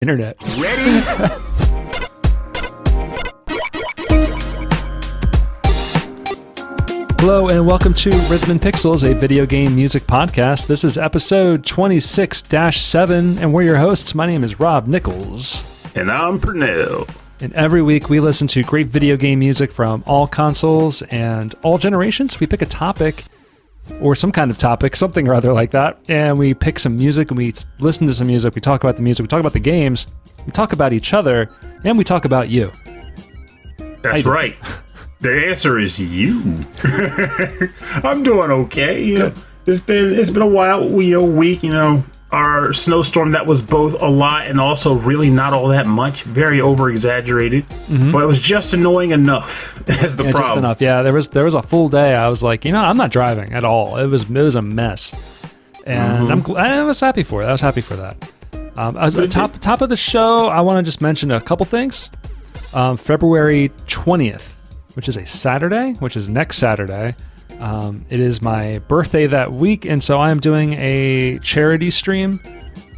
Internet. Ready? Hello and welcome to Rhythm and Pixels, a video game music podcast. This is episode 26-7, and we're your hosts. My name is Rob Nicklaus. And I'm Pernell. And every week we listen to great video game music from all consoles and all generations. We pick a topic, or some kind of topic, something or other like that, and we pick some music and we listen to some music, we talk about the music, we talk about the games, we talk about each other, and we talk about you. That's right. The answer is you. I'm doing okay. You know, it's been a wild week. You know, our snowstorm that was both a lot and also really not all that much. Very over exaggerated, but it was just annoying enough. As the problem. Just enough. Yeah, there was a full day. I was like, I'm not driving at all. It was a mess, and I was happy for it. I was happy for that. Top of the show, I want to just mention a couple things. February 20th. Which is a Saturday, which is next Saturday. It is my birthday that week, and so I am doing a charity stream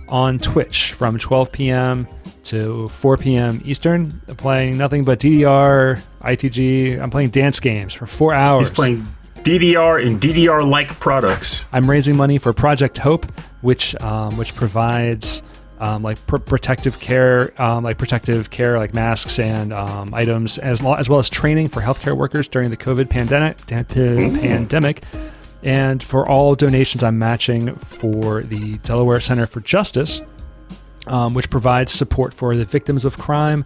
on Twitch from 12 p.m. to 4 p.m. Eastern. I'm playing nothing but DDR, ITG. I'm playing dance games for 4 hours. He's playing DDR and DDR-like products. I'm raising money for Project Hope, which provides protective care, like masks and items, as well as training for healthcare workers during the COVID pandemic. And for all donations, I'm matching for the Delaware Center for Justice, which provides support for the victims of crime,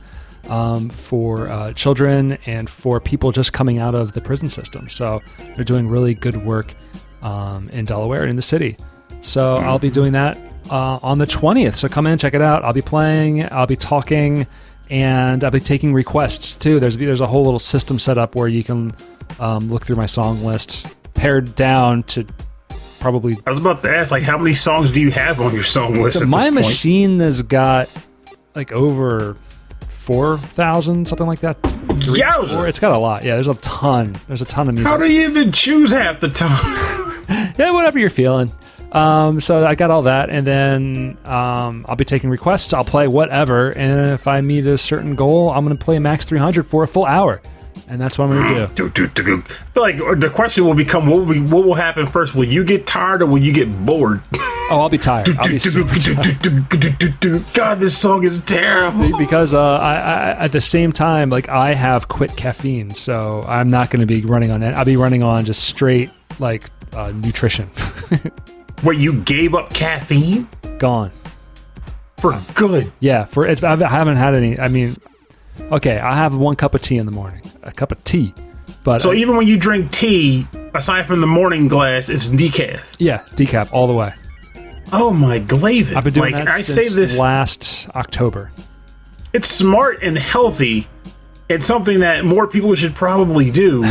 for children, and for people just coming out of the prison system. So they're doing really good work in Delaware and in the city. So I'll be doing that on the 20th. So come in, check it out. I'll be playing, I'll be talking, and I'll be taking requests too. There's a whole little system set up where you can look through my song list, pared down to probably... I was about to ask, how many songs do you have on your song list at my this point? machine has got over 4,000, something like that. Yowza! It's got a lot. Yeah, there's a ton. There's a ton of music. How do you even choose half the time? Yeah, whatever you're feeling. So I got all that, and then I'll be taking requests. I'll play whatever, and if I meet a certain goal, I'm going to play Max 300 for a full hour, and that's what I'm going to do. I feel like the question will become, what will happen first? Will you get tired or will you get bored? Oh, I'll be tired. I'll be super tired. God, this song is terrible. Because I at the same time, I have quit caffeine, so I'm not going to be running on it. I'll be running on just straight nutrition. Wait, you gave up caffeine? Gone. For good? Yeah, I haven't had any. I mean, okay, I have one cup of tea in the morning. A cup of tea. But so even when you drink tea, aside from the morning glass, it's decaf? Yeah, decaf all the way. Oh my Glavin. I've been doing that since last October. It's smart and healthy. It's something that more people should probably do.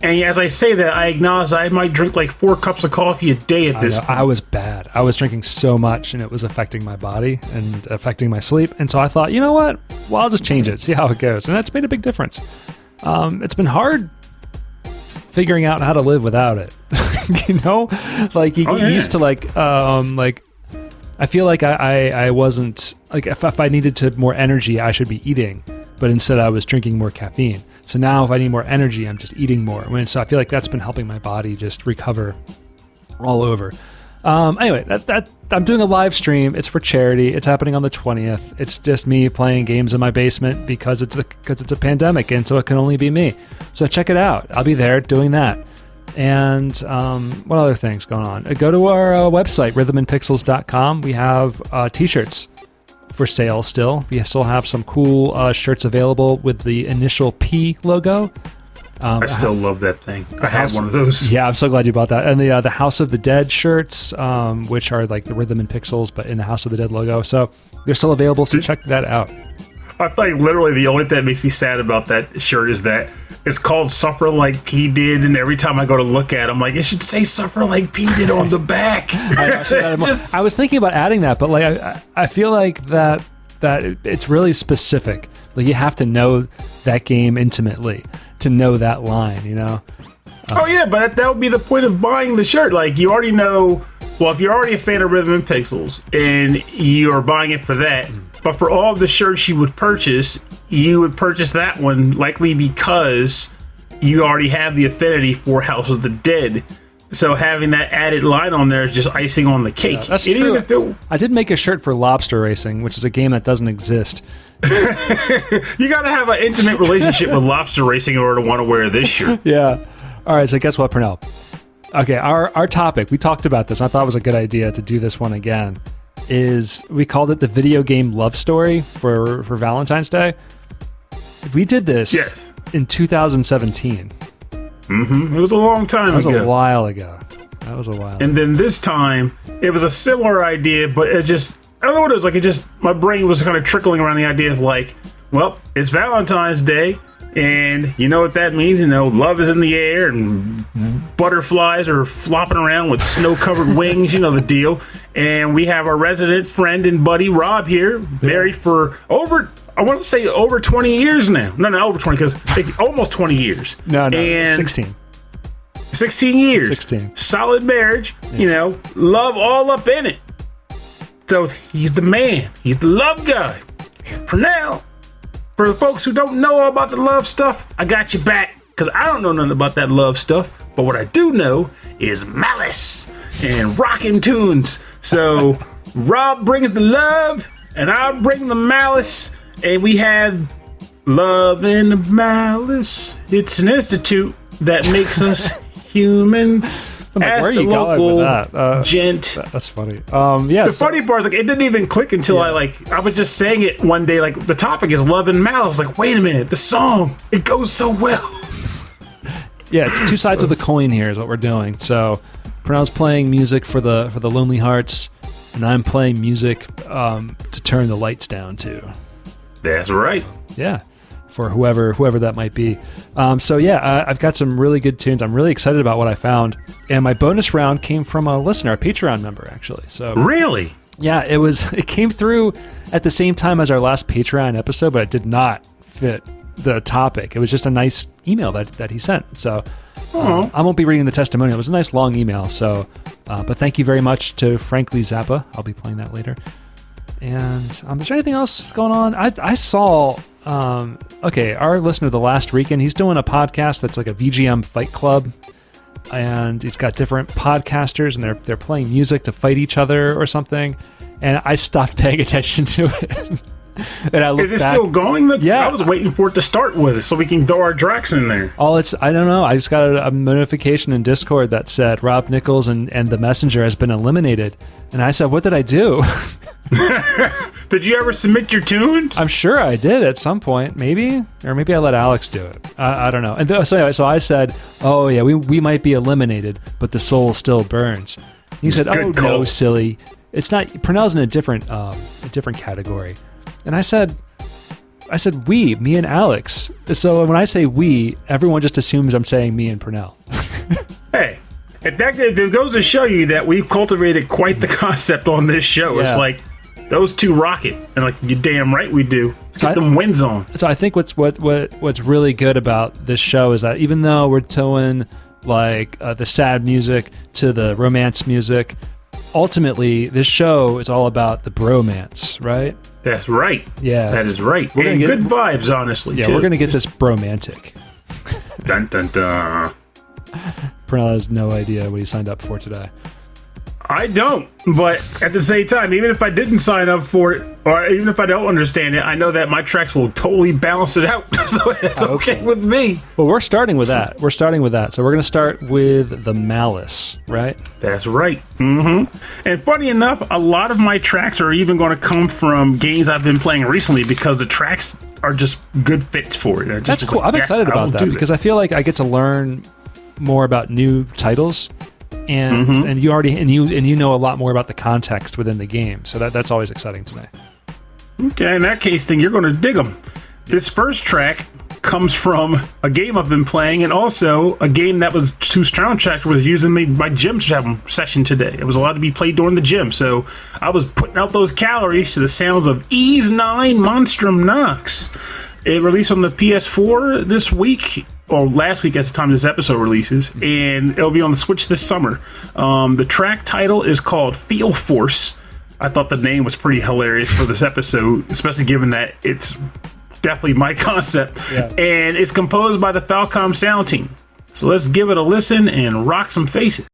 And as I say that, I acknowledge I might drink 4 cups of coffee a day at this point. I was bad. I was drinking so much, and it was affecting my body and affecting my sleep. And so I thought, you know what? Well, I'll just change it, see how it goes. And that's made a big difference. It's been hard figuring out how to live without it. You get used to I feel like I wasn't, if I needed more energy, I should be eating. But instead I was drinking more caffeine. So now if I need more energy, I'm just eating more. So I feel like that's been helping my body just recover all over. Anyway, that I'm doing a live stream. It's for charity. It's happening on the 20th. It's just me playing games in my basement because it's a pandemic, and so it can only be me. So check it out. I'll be there doing that. And what other things going on? Go to our website, rhythmandpixels.com. We have t-shirts for sale still. We still have some cool shirts available with the initial P logo. I still love that thing. I had one of those. Yeah, I'm so glad you bought that. And the House of the Dead shirts, which are the Rhythm and Pixels, but in the House of the Dead logo. So they're still available, so check that out. I think literally the only thing that makes me sad about that shirt is that it's called Suffer Like P Did, and every time I go to look at it, I'm like, it should say Suffer Like P Did on the back. I was thinking about adding that, but I feel like that it's really specific. You have to know that game intimately to know that line, Oh yeah, but that would be the point of buying the shirt. You already know. Well, if you're already a fan of Rhythm and Pixels and you are buying it for that, But for all of the shirts you would purchase that one likely because you already have the affinity for House of the Dead. So having that added line on there is just icing on the cake. Yeah, that's true. I did make a shirt for Lobster Racing, which is a game that doesn't exist. You got to have an intimate relationship with Lobster Racing in order to want to wear this shirt. Yeah. All right, so guess what, Pernell? Okay, our topic, we talked about this, and I thought it was a good idea to do this one again, is we called it the video game love story for Valentine's Day. We did this in 2017. Mm-hmm. It was a long time ago. That was a while ago. And then this time, it was a similar idea, but it just, I don't know what it was like. My brain was kind of trickling around the idea of like, well, it's Valentine's Day, and you know what that means? You know, love is in the air, and butterflies are flopping around with snow-covered wings. You know the deal. And we have our resident friend and buddy, Rob, here, married for over 20 years now. No, over 20, because almost 20 years. No, and 16. 16 years. 16. Solid marriage, you know, love all up in it. So he's the man. He's the love guy. Pernell, for the folks who don't know all about the love stuff, I got you back, because I don't know nothing about that love stuff. But what I do know is malice and rockin' tunes. So Rob brings the love, and I bring the malice. And we have love and malice. It's an institute that makes us human. Where are you going with that? Gent. That's funny. The funny part is like it didn't even click until I was just saying it one day. Like the topic is love and malice. Like wait a minute, the song it goes so well. Yeah, it's two sides of the coin here is what we're doing. So Pernell's playing music for the Lonely Hearts, and I'm playing music to turn the lights down too. That's right. Yeah, for whoever that might be. I've got some really good tunes. I'm really excited about what I found. And my bonus round came from a listener, a Patreon member, actually. So really? Yeah, it came through at the same time as our last Patreon episode, but it did not fit the topic. It was just a nice email that he sent. So I won't be reading the testimonial. It was a nice long email. So, but thank you very much to Frankly Zappa. I'll be playing that later. And is there anything else going on? I saw, our listener, The Last Weekend, he's doing a podcast that's like a VGM fight club. And he's got different podcasters, and they're playing music to fight each other or something. And I stopped paying attention to it. And I looked Is it still going? Yeah. I was waiting for it to start with so we can throw our Drax in there. I don't know. I just got a notification in Discord that said Rob Nichols and the Messenger has been eliminated. And I said, what did I do? Did you ever submit your tunes? I'm sure I did at some point, maybe. Or maybe I let Alex do it. I don't know. And so I said, oh yeah, we might be eliminated, but the soul still burns. He said, oh no, silly. It's not. Pernell's in a different category. And I said, we, me and Alex. So when I say we, everyone just assumes I'm saying me and Pernell. Hey, it goes to show you that we've cultivated quite the concept on this show. Yeah. It's like, those two rock it. And like, you're damn right we do. Let's get them wins on. So I think what's really good about this show is that even though we're towing like the sad music to the romance music, ultimately this show is all about the bromance, right? That's right. Yeah. That is right. We're getting good vibes, honestly, yeah, too. we're going to get this bromantic. Dun, dun, dun. Pernell has no idea what he signed up for today. I don't, but at the same time, even if I didn't sign up for it, or even if I don't understand it, I know that my tracks will totally balance it out, so it's okay with me. Well, we're starting with that. So we're going to start with the Malice, right? That's right. Mm-hmm. And funny enough, a lot of my tracks are even going to come from games I've been playing recently because the tracks are just good fits for it. That's cool. I'm excited about that because I feel like I get to learn more about new titles. And you already you know a lot more about the context within the game, so that's always exciting to me. Okay, in that case, then you're going to dig them. This first track comes from a game I've been playing, and also a game that was whose soundtrack was used in my gym session today. It was allowed to be played during the gym, so I was putting out those calories to the sounds of Ease 9 Monstrum Nox. It released on the PS4 this week, or last week at the time this episode releases, and it'll be on the Switch this summer. The track title is called Feel Force. I thought the name was pretty hilarious for this episode, especially given that it's definitely my concept. Yeah. And it's composed by the Falcom sound team. So let's give it a listen and rock some faces.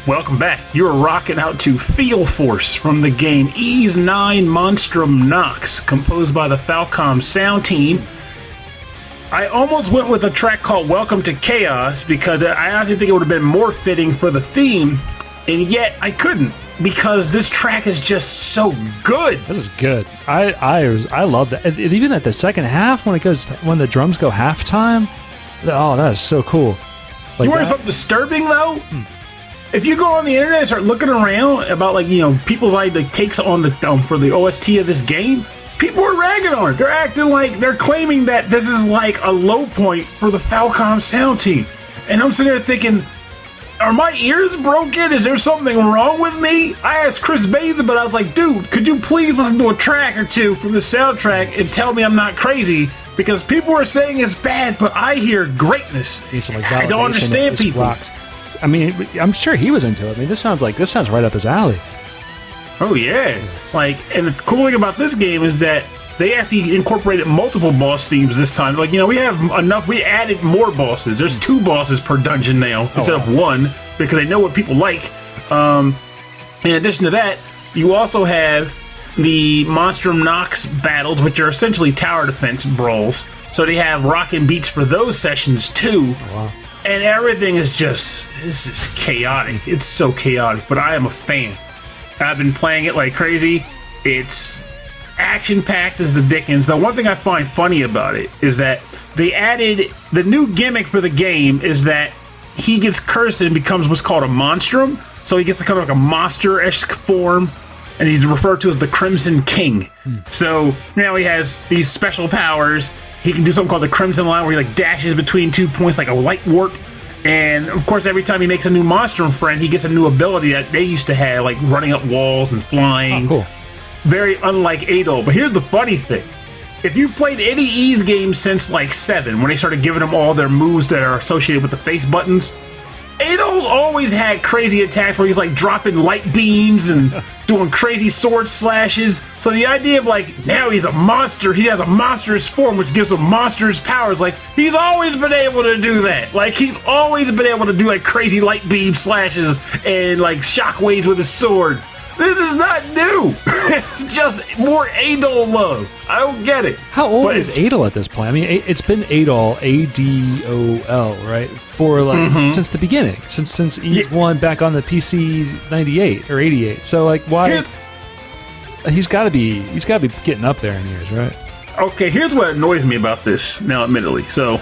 Welcome back. You're rocking out to Feel Force from the game Ys 9 Monstrum Nox, composed by the Falcom sound team. I almost went with a track called Welcome to Chaos because I honestly think it would have been more fitting for the theme, and yet I couldn't because this track is just so good. This is good. I love that. And even at the second half when the drums go halftime, oh, that is so cool. Like, you want something disturbing though? If you go on the internet and start looking around about people's takes on the for the OST of this game, people are ragging on it. They're acting like they're claiming that this is like a low point for the Falcom sound team. And I'm sitting there thinking, are my ears broken? Is there something wrong with me? I asked Chris Baza, but I was like, dude, could you please listen to a track or two from the soundtrack and tell me I'm not crazy? Because people are saying it's bad, but I hear greatness. I don't understand people. Rocks. I mean, I'm sure he was into it. I mean, this sounds right up his alley. Oh yeah, and the cool thing about this game is that they actually incorporated multiple boss themes this time. We have enough. We added more bosses. There's 2 bosses per dungeon now instead of 1 because they know what people like. In addition to that, you also have the Monstrum Nox battles, which are essentially tower defense brawls. So they have rockin' beats for those sessions too. Oh, wow. And everything is this is chaotic. It's so chaotic, but I am a fan. I've been playing it like crazy. It's action-packed as the dickens. The one thing I find funny about it is that they added the new gimmick for the game is that he gets cursed and becomes what's called a monstrum. So he gets kind of like a monster-esque form, and he's referred to as the Crimson King. So now he has these special powers. He can do something called the Crimson Line, where he dashes between 2 points like a light warp. And of course, every time he makes a new Monstrum friend, he gets a new ability that they used to have, like running up walls and flying. Oh, cool. Very unlike Adol. But here's the funny thing: if you played any Ys game since 7, when they started giving them all their moves that are associated with the face buttons, Adol's always had crazy attacks where he's dropping light beams and doing crazy sword slashes. So the idea of now he's a monster, he has a monstrous form which gives him monstrous powers. He's always been able to do that. He's always been able to do crazy light beam slashes and shockwaves with his sword. This is not new. It's just more Adol love. I don't get it. How old is Adol at this point? I mean, it's been Adol, A-D-O-L, right? For like since the beginning, since Ease 1 back on the PC 98 or 88. So like, why? He's got to be getting up there in years, right? Okay, here's what annoys me about this. Now, admittedly, so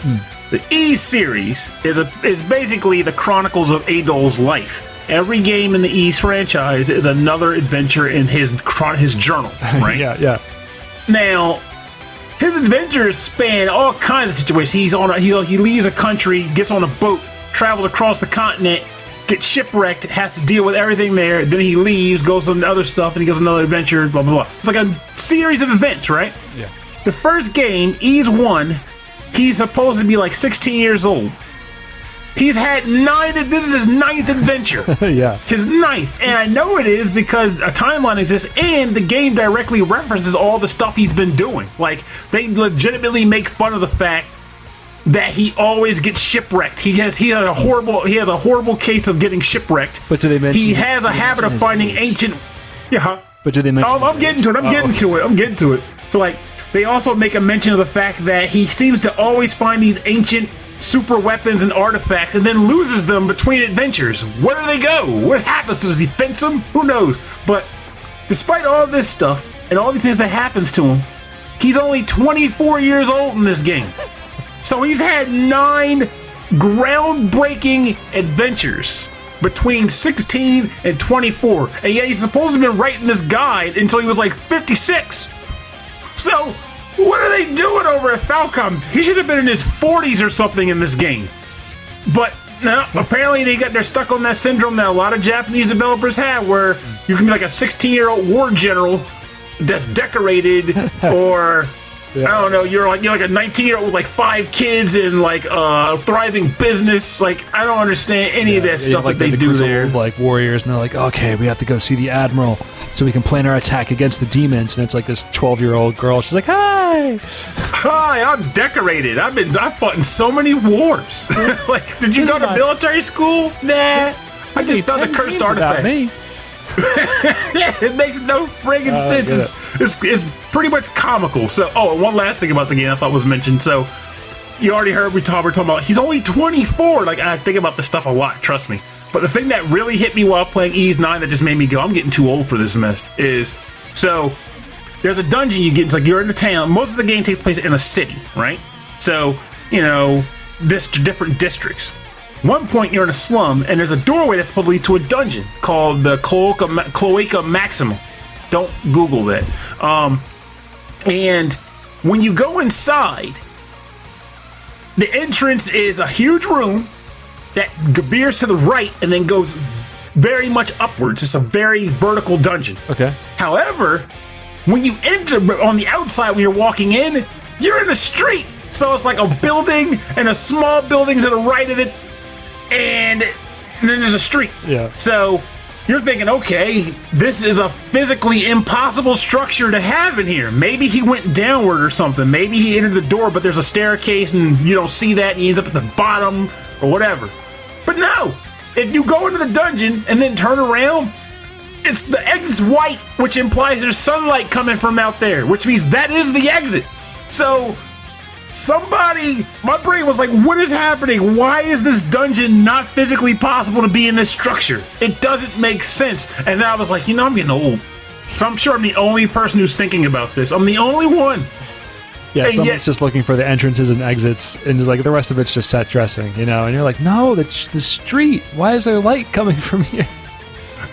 the Ease series is basically the chronicles of Adol's life. Every game in the Ease franchise is another adventure in his journal, right? Yeah. Now, his adventures span all kinds of situations. He leaves a country, gets on a boat, travels across the continent, gets shipwrecked, has to deal with everything there. Then he leaves, goes on other stuff, and he goes on another adventure. Blah blah blah. It's like a series of events, right? Yeah. The first game, Ease 1, he's supposed to be like 16 years old. He's had 9, this is his 9th adventure. Yeah. His 9th. And I know it is because a timeline exists and the game directly references all the stuff he's been doing. Like, they legitimately make fun of the fact that he always gets shipwrecked. He has a horrible case of getting shipwrecked. But do they mention he has a habit of finding ancient... Yeah. But do they mention... I'm getting to it. I'm getting to it. So, like, they also make a mention of the fact that he seems to always find these ancient super weapons and artifacts and then loses them between adventures. Where do they go? What happens? Does he fence them? Who knows? But despite all this stuff and all these things that happens to him, he's only 24 years old in this game. So he's had 9 groundbreaking adventures between 16 and 24. And yet he's supposed to have been writing this guide until he was like 56. So what are they doing over at Falcom? He should have been in his 40s or something in this game. But no, apparently they're stuck on that syndrome that a lot of Japanese developers have, where you can be like a 16-year-old war general that's decorated, or I don't know, you're like a 19-year-old with like 5 kids and like a thriving business. Like, I don't understand any of that stuff that they do there. Like warriors, and they're like, okay, we have to go see the admiral so we can plan our attack against the demons. And it's like this 12-year-old girl. She's like, hi, I'm decorated. I've fought in so many wars. Like, did you go to military school? Nah, I just done the cursed artifact. Me. It makes no friggin' sense. It's pretty much comical. So, and one last thing about the game I thought was mentioned. So, you already heard we're talking about he's only 24. Like, I think about this stuff a lot, trust me. But the thing that really hit me while playing Ease 9 that just made me go, I'm getting too old for this mess, is, so, there's a dungeon you get, it's like you're in a town. Most of the game takes place in a city, right? So, different districts. One point you're in a slum, and there's a doorway that's supposed to lead to a dungeon called the Cloaca Maxima. Don't Google that. And when you go inside, the entrance is a huge room that veers to the right and then goes very much upwards. It's a very vertical dungeon. Okay. However, when you enter on the outside, when you're walking in, you're in a street. So it's like a building and a small building to the right of it, and then there's a street. Yeah. So you're thinking, okay, this is a physically impossible structure to have in here. Maybe he went downward or something. Maybe he entered the door, but there's a staircase and you don't see that, and he ends up at the bottom or whatever. But no, if you go into the dungeon and then turn around, the exit's white, which implies there's sunlight coming from out there, which means that is the exit. So my brain was like, what is happening? Why is this dungeon not physically possible to be in this structure? It doesn't make sense. And then I was like, I'm getting old. So I'm sure I'm the only person who's thinking about this. I'm the only one. Yeah, and someone's just looking for the entrances and exits, and like the rest of it's just set dressing, and you're like, no, the street. Why is there light coming from here?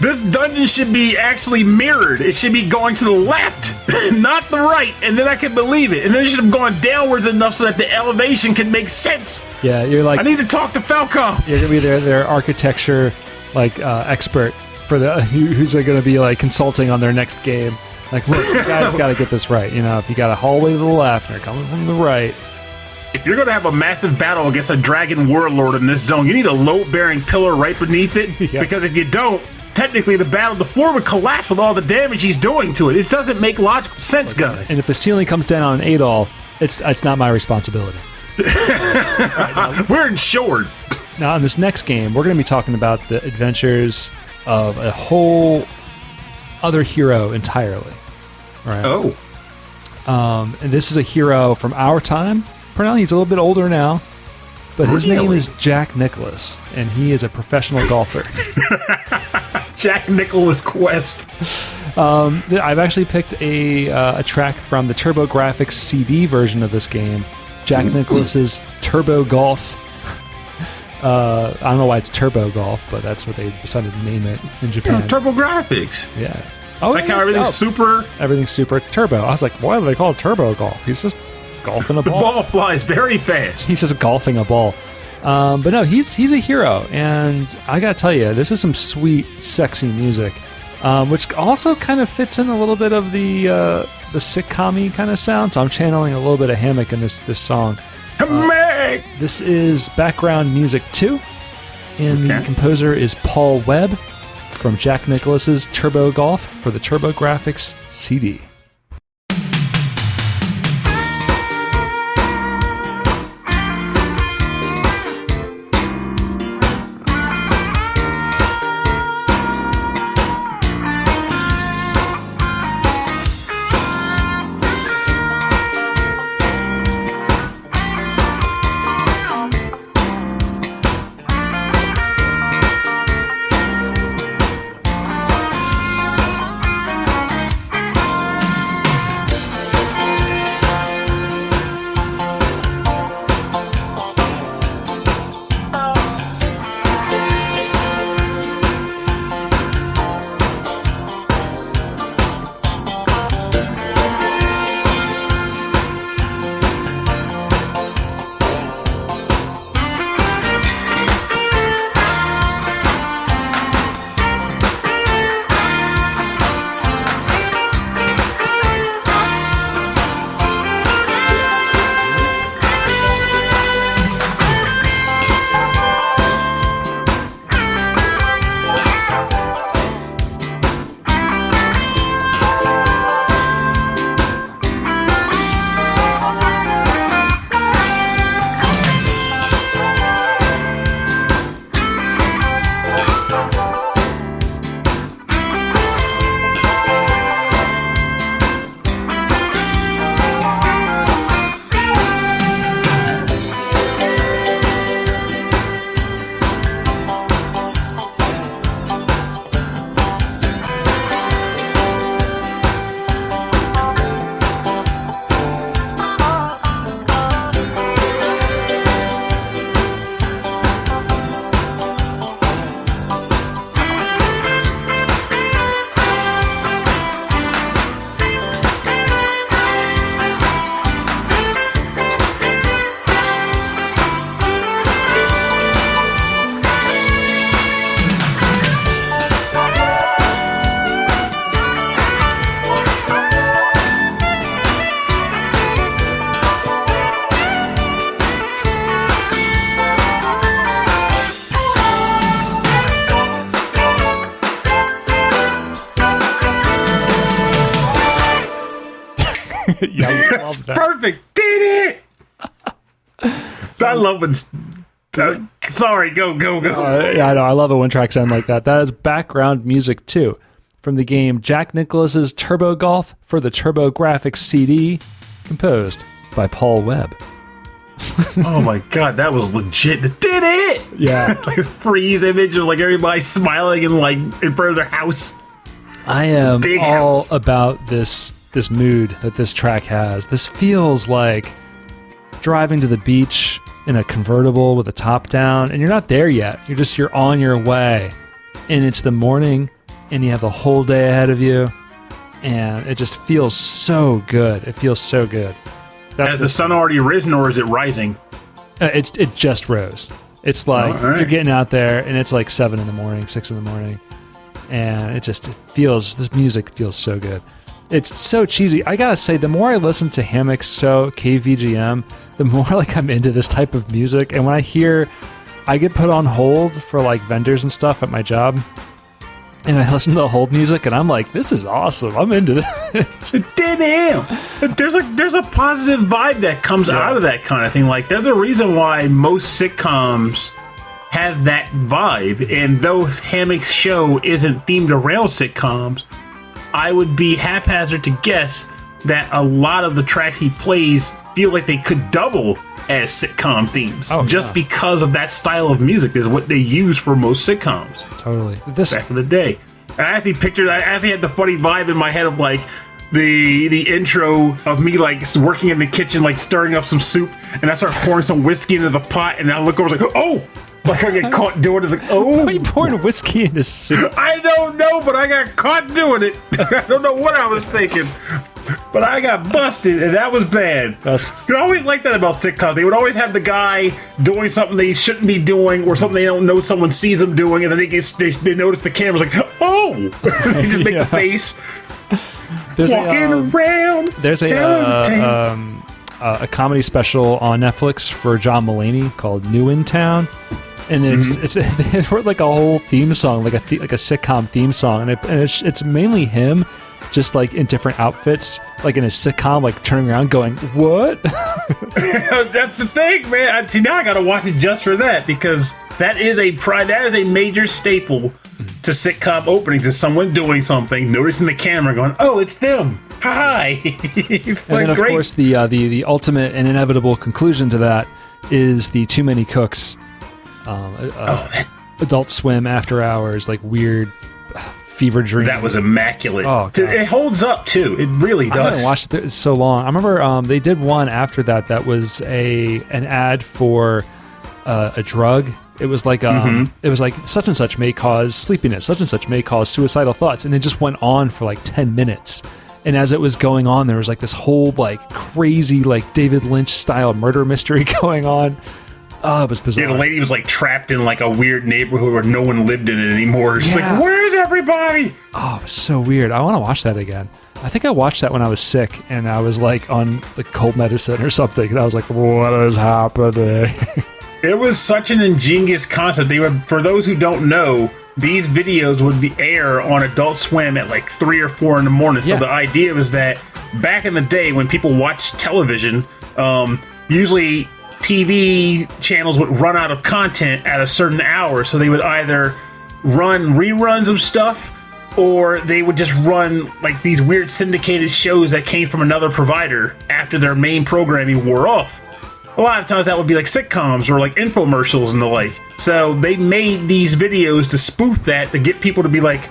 This dungeon should be actually mirrored. It should be going to the left, not the right, and then I can believe it. And then it should have gone downwards enough so that the elevation can make sense. Yeah, you're like, I need to talk to Falcom. You're gonna be their architecture expert for who's gonna be like consulting on their next game. Like, look, you guys got to get this right. If you got a hallway to the left and they're coming from the right. If you're going to have a massive battle against a dragon warlord in this zone, you need a load-bearing pillar right beneath it. Yeah. Because if you don't, technically the floor would collapse with all the damage he's doing to it. It doesn't make logical sense, guys. And if the ceiling comes down on Adol, it's not my responsibility. We're insured. Now, in this next game, we're going to be talking about the adventures of a whole other hero entirely. Right? Oh. And this is a hero from our time. Pernell, he's a little bit older now, but his name is Jack Nicklaus, and he is a professional golfer. Jack Nicklaus Quest. I've actually picked a track from the TurboGrafx CD version of this game, Jack Nicklaus's Turbo Golf. I don't know why it's Turbo Golf, but that's what they decided to name it in Japan. Yeah, TurboGrafx. Yeah. Oh, like how everything's super. Everything's super. It's turbo. I was like, why do they call it Turbo Golf? He's just golfing a ball. The ball flies very fast. He's just golfing a ball. But no, he's a hero, and I gotta tell you, this is some sweet, sexy music, which also kind of fits in a little bit of the sitcom-y kind of sound. So I'm channeling a little bit of Hammock in this song. Hammock. This is background music 2, and the composer is Paul Webb from Jack Nicklaus's Turbo Golf for the TurboGrafx CD. Yeah, I love that. Perfect. Did it. I love when. Sorry, go. Yeah, I know. I love it when tracks end like that. That is background music too, from the game Jack Nicklaus's Turbo Golf for the TurboGrafx CD, composed by Paul Webb. Oh my god, that was legit. Did it? Yeah. Like a freeze image of like everybody smiling and like in front of their house. I am Big all house. about this mood that this track has. This feels like driving to the beach in a convertible with a top down, and you're not there yet. You're on your way, and it's the morning, and you have the whole day ahead of you, and it just feels so good. It feels so good. Has the sun already risen, or is it rising? It just rose. It's like right. You're getting out there, and it's like 7 in the morning, 6 in the morning, and this music feels so good. It's so cheesy. I gotta say, the more I listen to Hammock's show, KVGM, the more like I'm into this type of music. And when I get put on hold for like vendors and stuff at my job, and I listen to the hold music, and I'm like, this is awesome. I'm into this. Damn. There's a positive vibe that comes out of that kind of thing. Like, there's a reason why most sitcoms have that vibe. And though Hammock's show isn't themed around sitcoms, I would be haphazard to guess that a lot of the tracks he plays feel like they could double as sitcom themes, just because of that style of music is what they use for most sitcoms. Totally. Back in the day. I actually had the funny vibe in my head of like the intro of me like working in the kitchen, like stirring up some soup, and I start pouring some whiskey into the pot, and I look over like, oh, like I get caught doing it. It's like, oh, why are you pouring whiskey into soup? I don't know, but I got caught doing it. I don't know what I was thinking, but I got busted, and that was bad. I always like that about sitcoms. They would always have the guy doing something they shouldn't be doing, or something they don't know someone sees them doing, and then they notice the camera's like, oh, they just make the face. There's around. There's a comedy special on Netflix for John Mulaney called New in Town, and they wrote like a whole theme song, like a sitcom theme song, and it's mainly him, just like in different outfits, like in a sitcom, like turning around, going, "What?" That's the thing, man. See, now I gotta watch it just for that, because that is a major staple to sitcom openings, is someone doing something, noticing the camera, going, "Oh, it's them! Hi!" It's and like, then, of great. course, the ultimate and inevitable conclusion to that is the Too Many Cooks, Adult Swim After Hours, like weird fever dream. That was immaculate. Oh, God. It holds up too. It really does. I haven't watched it so long. I remember they did one after that. That was an ad for a drug. It was like it was like such and such may cause sleepiness, such and such may cause suicidal thoughts, and it just went on for like 10 minutes. And as it was going on, there was like this whole like crazy like David Lynch style murder mystery going on. Oh, it was bizarre. Yeah, the lady was like trapped in like a weird neighborhood where no one lived in it anymore. She's like, "Where's everybody?" Oh, it was so weird. I want to watch that again. I think I watched that when I was sick and I was like on like cold medicine or something, and I was like, "What is happening?" It was such an ingenious concept. They would, for those who don't know, these videos would be air on Adult Swim at like 3 or 4 in the morning. So the idea was that back in the day when people watched television, usually TV channels would run out of content at a certain hour. So they would either run reruns of stuff, or they would just run like these weird syndicated shows that came from another provider after their main programming wore off. A lot of times that would be like sitcoms or like infomercials and the like. So they made these videos to spoof that, to get people to be like,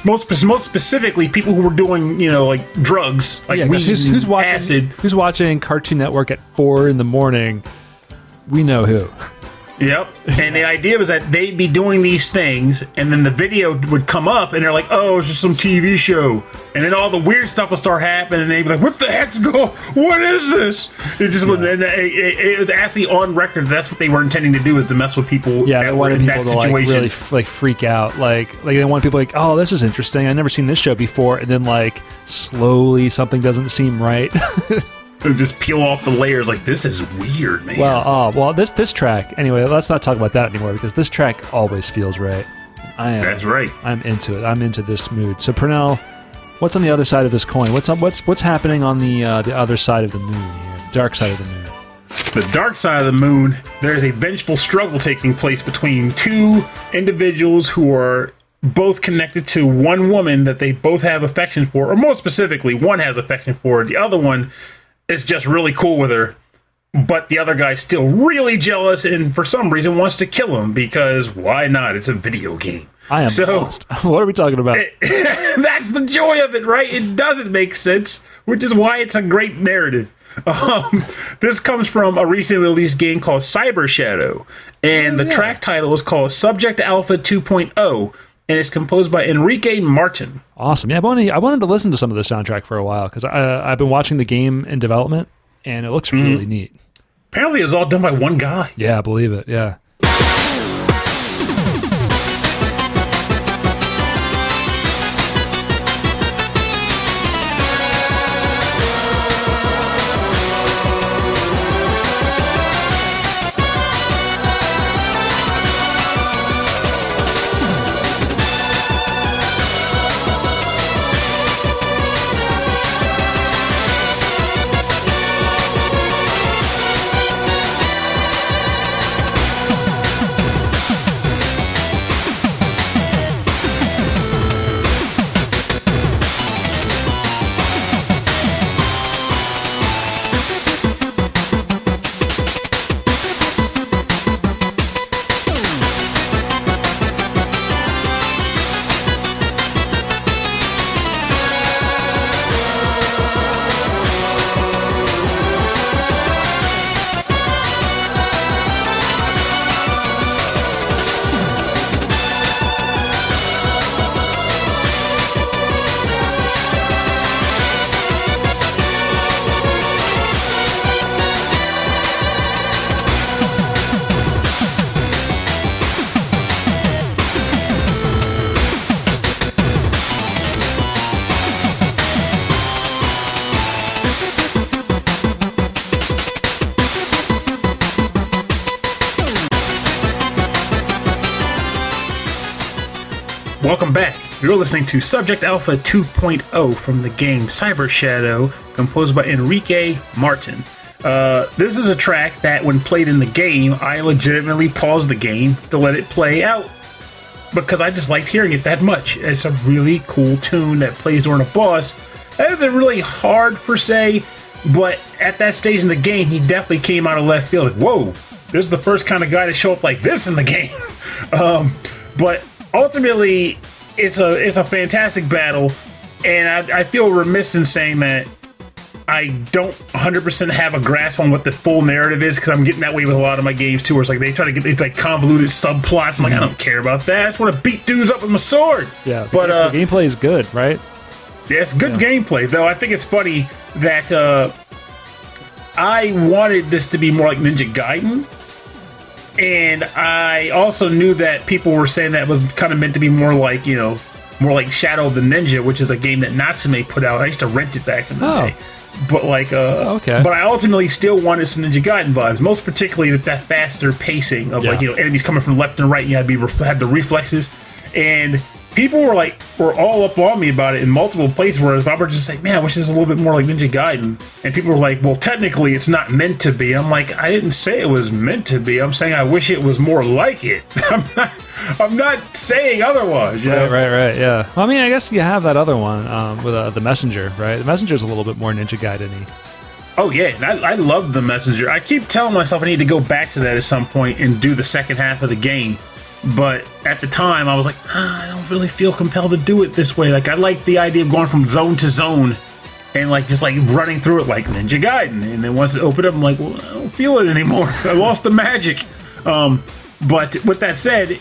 most specifically people who were doing, like drugs, like weed, who's watching, acid. Who's watching Cartoon Network at 4 a.m? We know who. Yep. And the idea was that they'd be doing these things, and then the video would come up, and they're like, "Oh, it's just some TV show." And then all the weird stuff will start happening, and they'd be like, "What the heck's going? What is this?" It just it was actually on record. That's what they were intending to do, is to mess with people. Yeah, they wanted people to situation. like really like freak out. Like they want people like, "Oh, this is interesting. I've never seen this show before," and then like slowly something doesn't seem right. And just peel off the layers, like, this is weird, man. Well, this track. Anyway, let's not talk about that anymore, because this track always feels right. That's right. I'm into it. I'm into this mood. So Pernell, what's on the other side of this coin? What's happening on the other side of the moon here? Dark side of the moon. The dark side of the moon. There is a vengeful struggle taking place between two individuals who are both connected to one woman that they both have affection for, or more specifically, one has affection for her. The other one is just really cool with her, but the other guy's still really jealous and for some reason wants to kill him, because why not? It's a video game. I am lost. What are we talking about? That's the joy of it, right? It doesn't make sense, which is why it's a great narrative. This comes from a recently released game called Cyber Shadow, and the track title is called Subject Alpha 2.0, and it's composed by Enrique Martin. Awesome. Yeah, I wanted to listen to some of the soundtrack for a while, because I've been watching the game in development, and it looks really neat. Apparently, it was all done by one guy. Yeah, I believe it. Yeah. back. You're listening to Subject Alpha 2.0 from the game Cyber Shadow, composed by Enrique Martin. This is a track that, when played in the game, I legitimately paused the game to let it play out because I just liked hearing it that much. It's a really cool tune that plays during a boss. That isn't really hard per se, but at that stage in the game, he definitely came out of left field. Like, whoa, this is the first kind of guy to show up like this in the game. But ultimately, it's a fantastic battle, and I feel remiss in saying that I don't 100% have a grasp on what the full narrative is, because I'm getting that way with a lot of my games too, where it's like they try to get these like convoluted subplots. I'm like, I don't care about that. I just want to beat dudes up with my sword. Yeah, but the gameplay is good, right? Yeah, it's good gameplay, though. I think it's funny that I wanted this to be more like Ninja Gaiden, and I also knew that people were saying that it was kind of meant to be more like, you know, more like Shadow of the Ninja, which is a game that Natsume put out. I used to rent it back in the day. But like, okay. But I ultimately still wanted some Ninja Gaiden vibes, most particularly that faster pacing of like, you know, enemies coming from left and right. You had to had the reflexes, and people were all up on me about it in multiple places where I was just like, man, I wish this was a little bit more like Ninja Gaiden. And people were like, well, technically it's not meant to be. I'm like, I didn't say it was meant to be. I'm saying I wish it was more like it. I'm not saying otherwise. You know? Right, yeah. Well, I mean, I guess you have that other one with the Messenger, right? The Messenger's a little bit more Ninja Gaiden-y. Oh, yeah, and I love the Messenger. I keep telling myself I need to go back to that at some point and do the second half of the game. But at the time, I was like, I don't really feel compelled to do it this way. Like, I like the idea of going from zone to zone and, like, just, like, running through it like Ninja Gaiden. And then once it opened up, I'm like, well, I don't feel it anymore. I lost the magic. But with that said,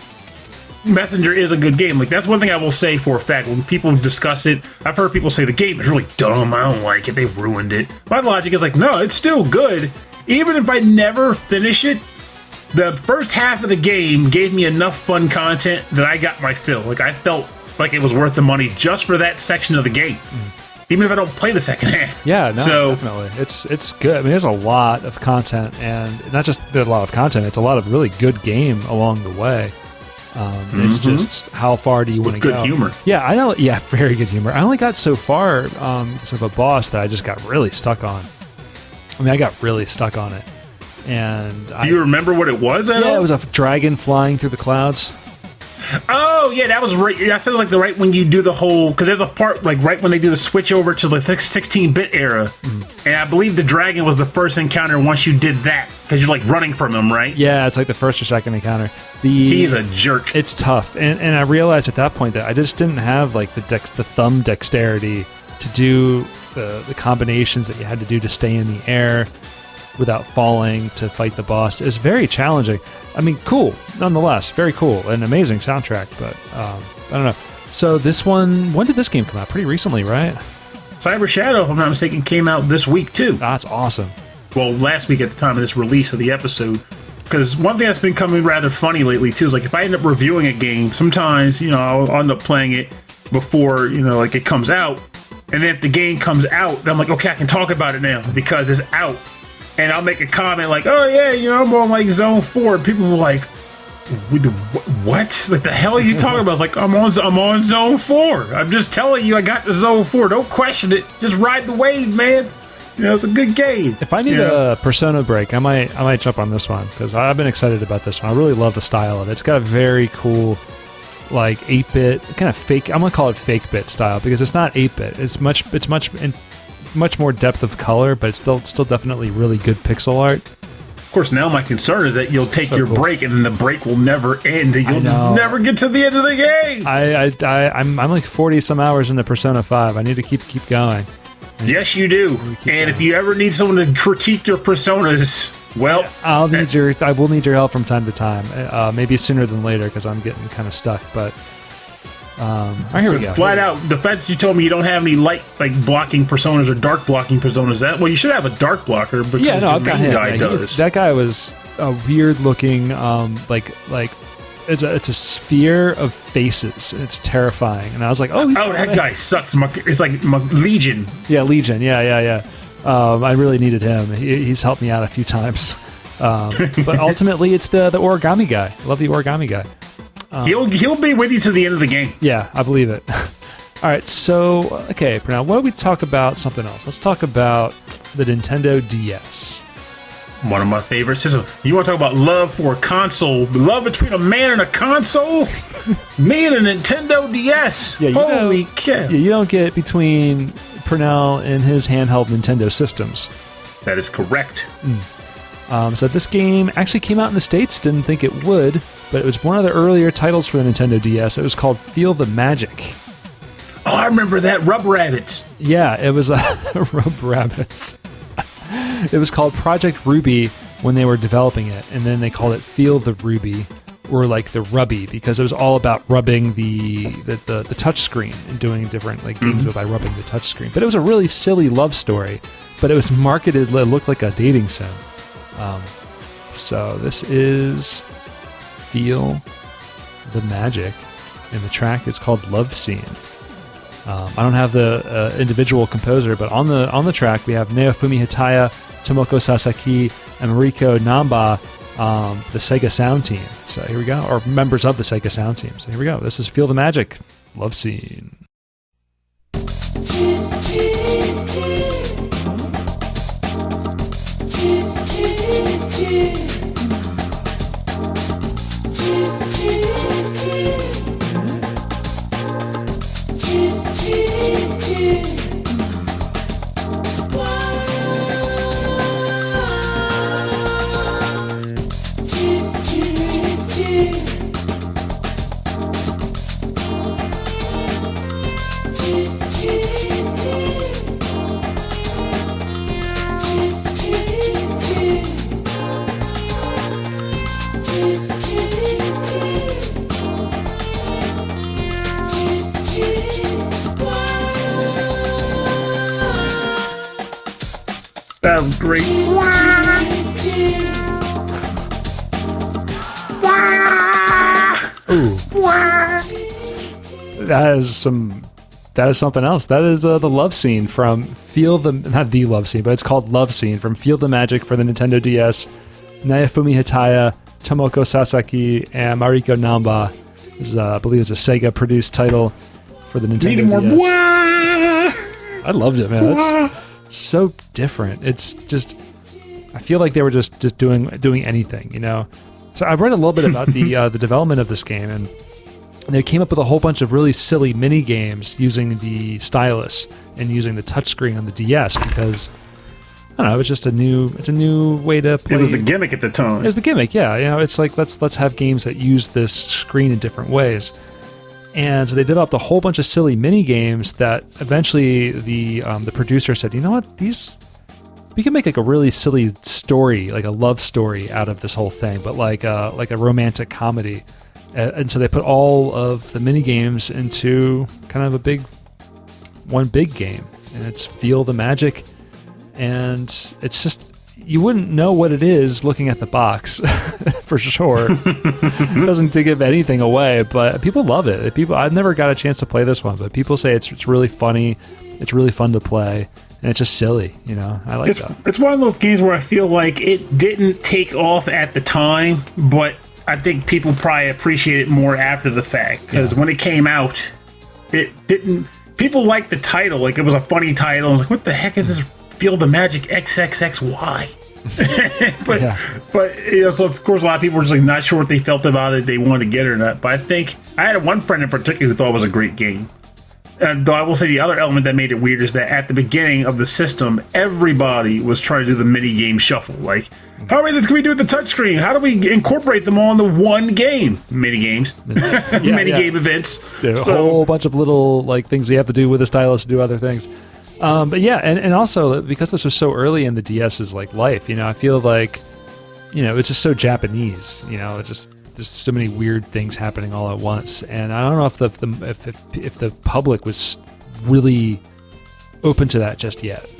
Messenger is a good game. Like, that's one thing I will say for a fact. When people discuss it, I've heard people say the game is really dumb. I don't like it. They've ruined it. My logic is like, no, it's still good. Even if I never finish it, the first half of the game gave me enough fun content that I got my fill. Like, I felt like it was worth the money just for that section of the game, even if I don't play the second half. Yeah, no, definitely. It's good. I mean, there's a lot of content, and not just a lot of content, it's a lot of really good game along the way. It's just, how far do you want to go? Good humor. Yeah, I know. Yeah, very good humor. I only got so far because of a boss that I just got really stuck on. I mean, I got really stuck on it. And do you remember what it was at all? Yeah, it was a dragon flying through the clouds. Oh, yeah, that was right. That sounds like right when you do the whole, because there's a part like right when they do the switch over to the 16-bit era, and I believe the dragon was the first encounter once you did that, because you're like running from him, right? Yeah, it's like the first or second encounter. He's a jerk. It's tough, and I realized at that point that I just didn't have like the thumb dexterity to do the combinations that you had to do to stay in the air without falling to fight the boss. Is very challenging. I mean, cool, nonetheless, very cool, an amazing soundtrack, but I don't know. So this one, when did this game come out? Pretty recently, right? Cyber Shadow, if I'm not mistaken, came out this week too. That's awesome. Well, last week at the time of this release of the episode. Because one thing that's been coming rather funny lately too is like if I end up reviewing a game, sometimes, you know, I'll end up playing it before, you know, like it comes out, and then if the game comes out, then I'm like, okay, I can talk about it now because it's out. And I'll make a comment like, oh yeah, you know, I'm on like zone 4. And people were like, what? Like the hell are you talking about? I was like, I'm on zone 4. I'm just telling you I got to zone 4. Don't question it. Just ride the wave, man. You know, it's a good game. If I need a Persona break, I might jump on this one because I've been excited about this one. I really love the style of it. It's got a very cool, like 8-bit kind of fake. I'm gonna call it fake bit style because it's not 8-bit. It's much more depth of color, but it's still definitely really good pixel art. Of course, now my concern is that you'll take your break and then the break will never end and you'll just never get to the end of the game. I'm like 40 some hours into Persona 5. I need to keep going. Yes, you do. And if you ever need someone to critique your personas, well, I will need your help from time to time. Maybe sooner than later because I'm getting kind of stuck. But all right, here we go. Flat out, the fact that you told me you don't have any light like blocking personas or dark blocking personas, you should have a dark blocker. Because yeah, no, I've got him. Guy does. That guy was a weird looking, like it's a sphere of faces. It's terrifying, and I was like, oh, that guy sucks. It's like Legion. Yeah, Legion. Yeah. I really needed him. He's helped me out a few times. But ultimately, it's the origami guy. I love the origami guy. He'll be with you to the end of the game. Yeah, I believe it. All right, so, okay, now why don't we talk about something else? Let's talk about the Nintendo DS. One of my favorite systems. You want to talk about love for a console? Love between a man and a console? Me and a Nintendo DS. Yeah, holy cow. Yeah, you don't get between Pernell and his handheld Nintendo systems. That is correct. So this game actually came out in the States. Didn't think it would, but it was one of the earlier titles for the Nintendo DS. It was called Feel the Magic. Oh, I remember that. Rub Rabbits. Yeah, it was Rub Rabbits. It was called Project Ruby when they were developing it, and then they called it Feel the Ruby, or like the Rubby, because it was all about rubbing the touch screen and doing different games by rubbing the touch screen. But it was a really silly love story, but it was marketed, it looked like a dating sim. So this is Feel the Magic, and the track is called Love Scene. I don't have the individual composer, but on the track we have Naofumi Hataya, Tomoko Sasaki, and Mariko Nanba, the Sega Sound Team. So here we go, or members of the Sega Sound Team. So here we go. This is Feel the Magic, Love Scene. That was great. Ooh. That is something else. That is the love scene from not the love scene, but it's called Love Scene from Feel the Magic for the Nintendo DS. Naofumi Hataya, Tomoko Sasaki, and Mariko Nanba. I believe it's a Sega produced title for the Nintendo DS. I loved it, man. It's so different. It's just, I feel like they were just doing anything, you know. So I read a little bit about the development of this game, and they came up with a whole bunch of really silly mini games using the stylus and using the touchscreen on the DS because I don't know, it's a new way to play. It was the gimmick at the time. It was the gimmick, yeah. You know, it's like let's have games that use this screen in different ways. And so they developed a whole bunch of silly mini games that eventually the producer said, you know what, we can make like a really silly story, like a love story out of this whole thing, but like a romantic comedy. And so they put all of the mini games into kind of one big game, and it's Feel the Magic. And it's just, you wouldn't know what it is looking at the box, for sure. It doesn't give anything away, but people love it. I've never got a chance to play this one, but people say it's really funny, it's really fun to play, and it's just silly, you know? I like that. It's one of those games where I feel like it didn't take off at the time, but I think people probably appreciate it more after the fact, because when it came out, it didn't... People liked the title, like it was a funny title. I was like, what the heck is this? Feel the Magic XXXY. But you know, so of course a lot of people were just like not sure what they felt about it, they wanted to get it or not. But I think I had one friend in particular who thought it was a great game. Though I will say the other element that made it weird is that at the beginning of the system, everybody was trying to do the mini game shuffle. Like, how many can we do with the touchscreen? How do we incorporate them all into one game? Mini games, mini game events. There's a whole bunch of little like things you have to do with the stylus to do other things. But yeah, and also because this was so early in the DS's like life, you know, I feel like, you know, it's just so Japanese, you know, there's so many weird things happening all at once, and I don't know if the public was really open to that just yet.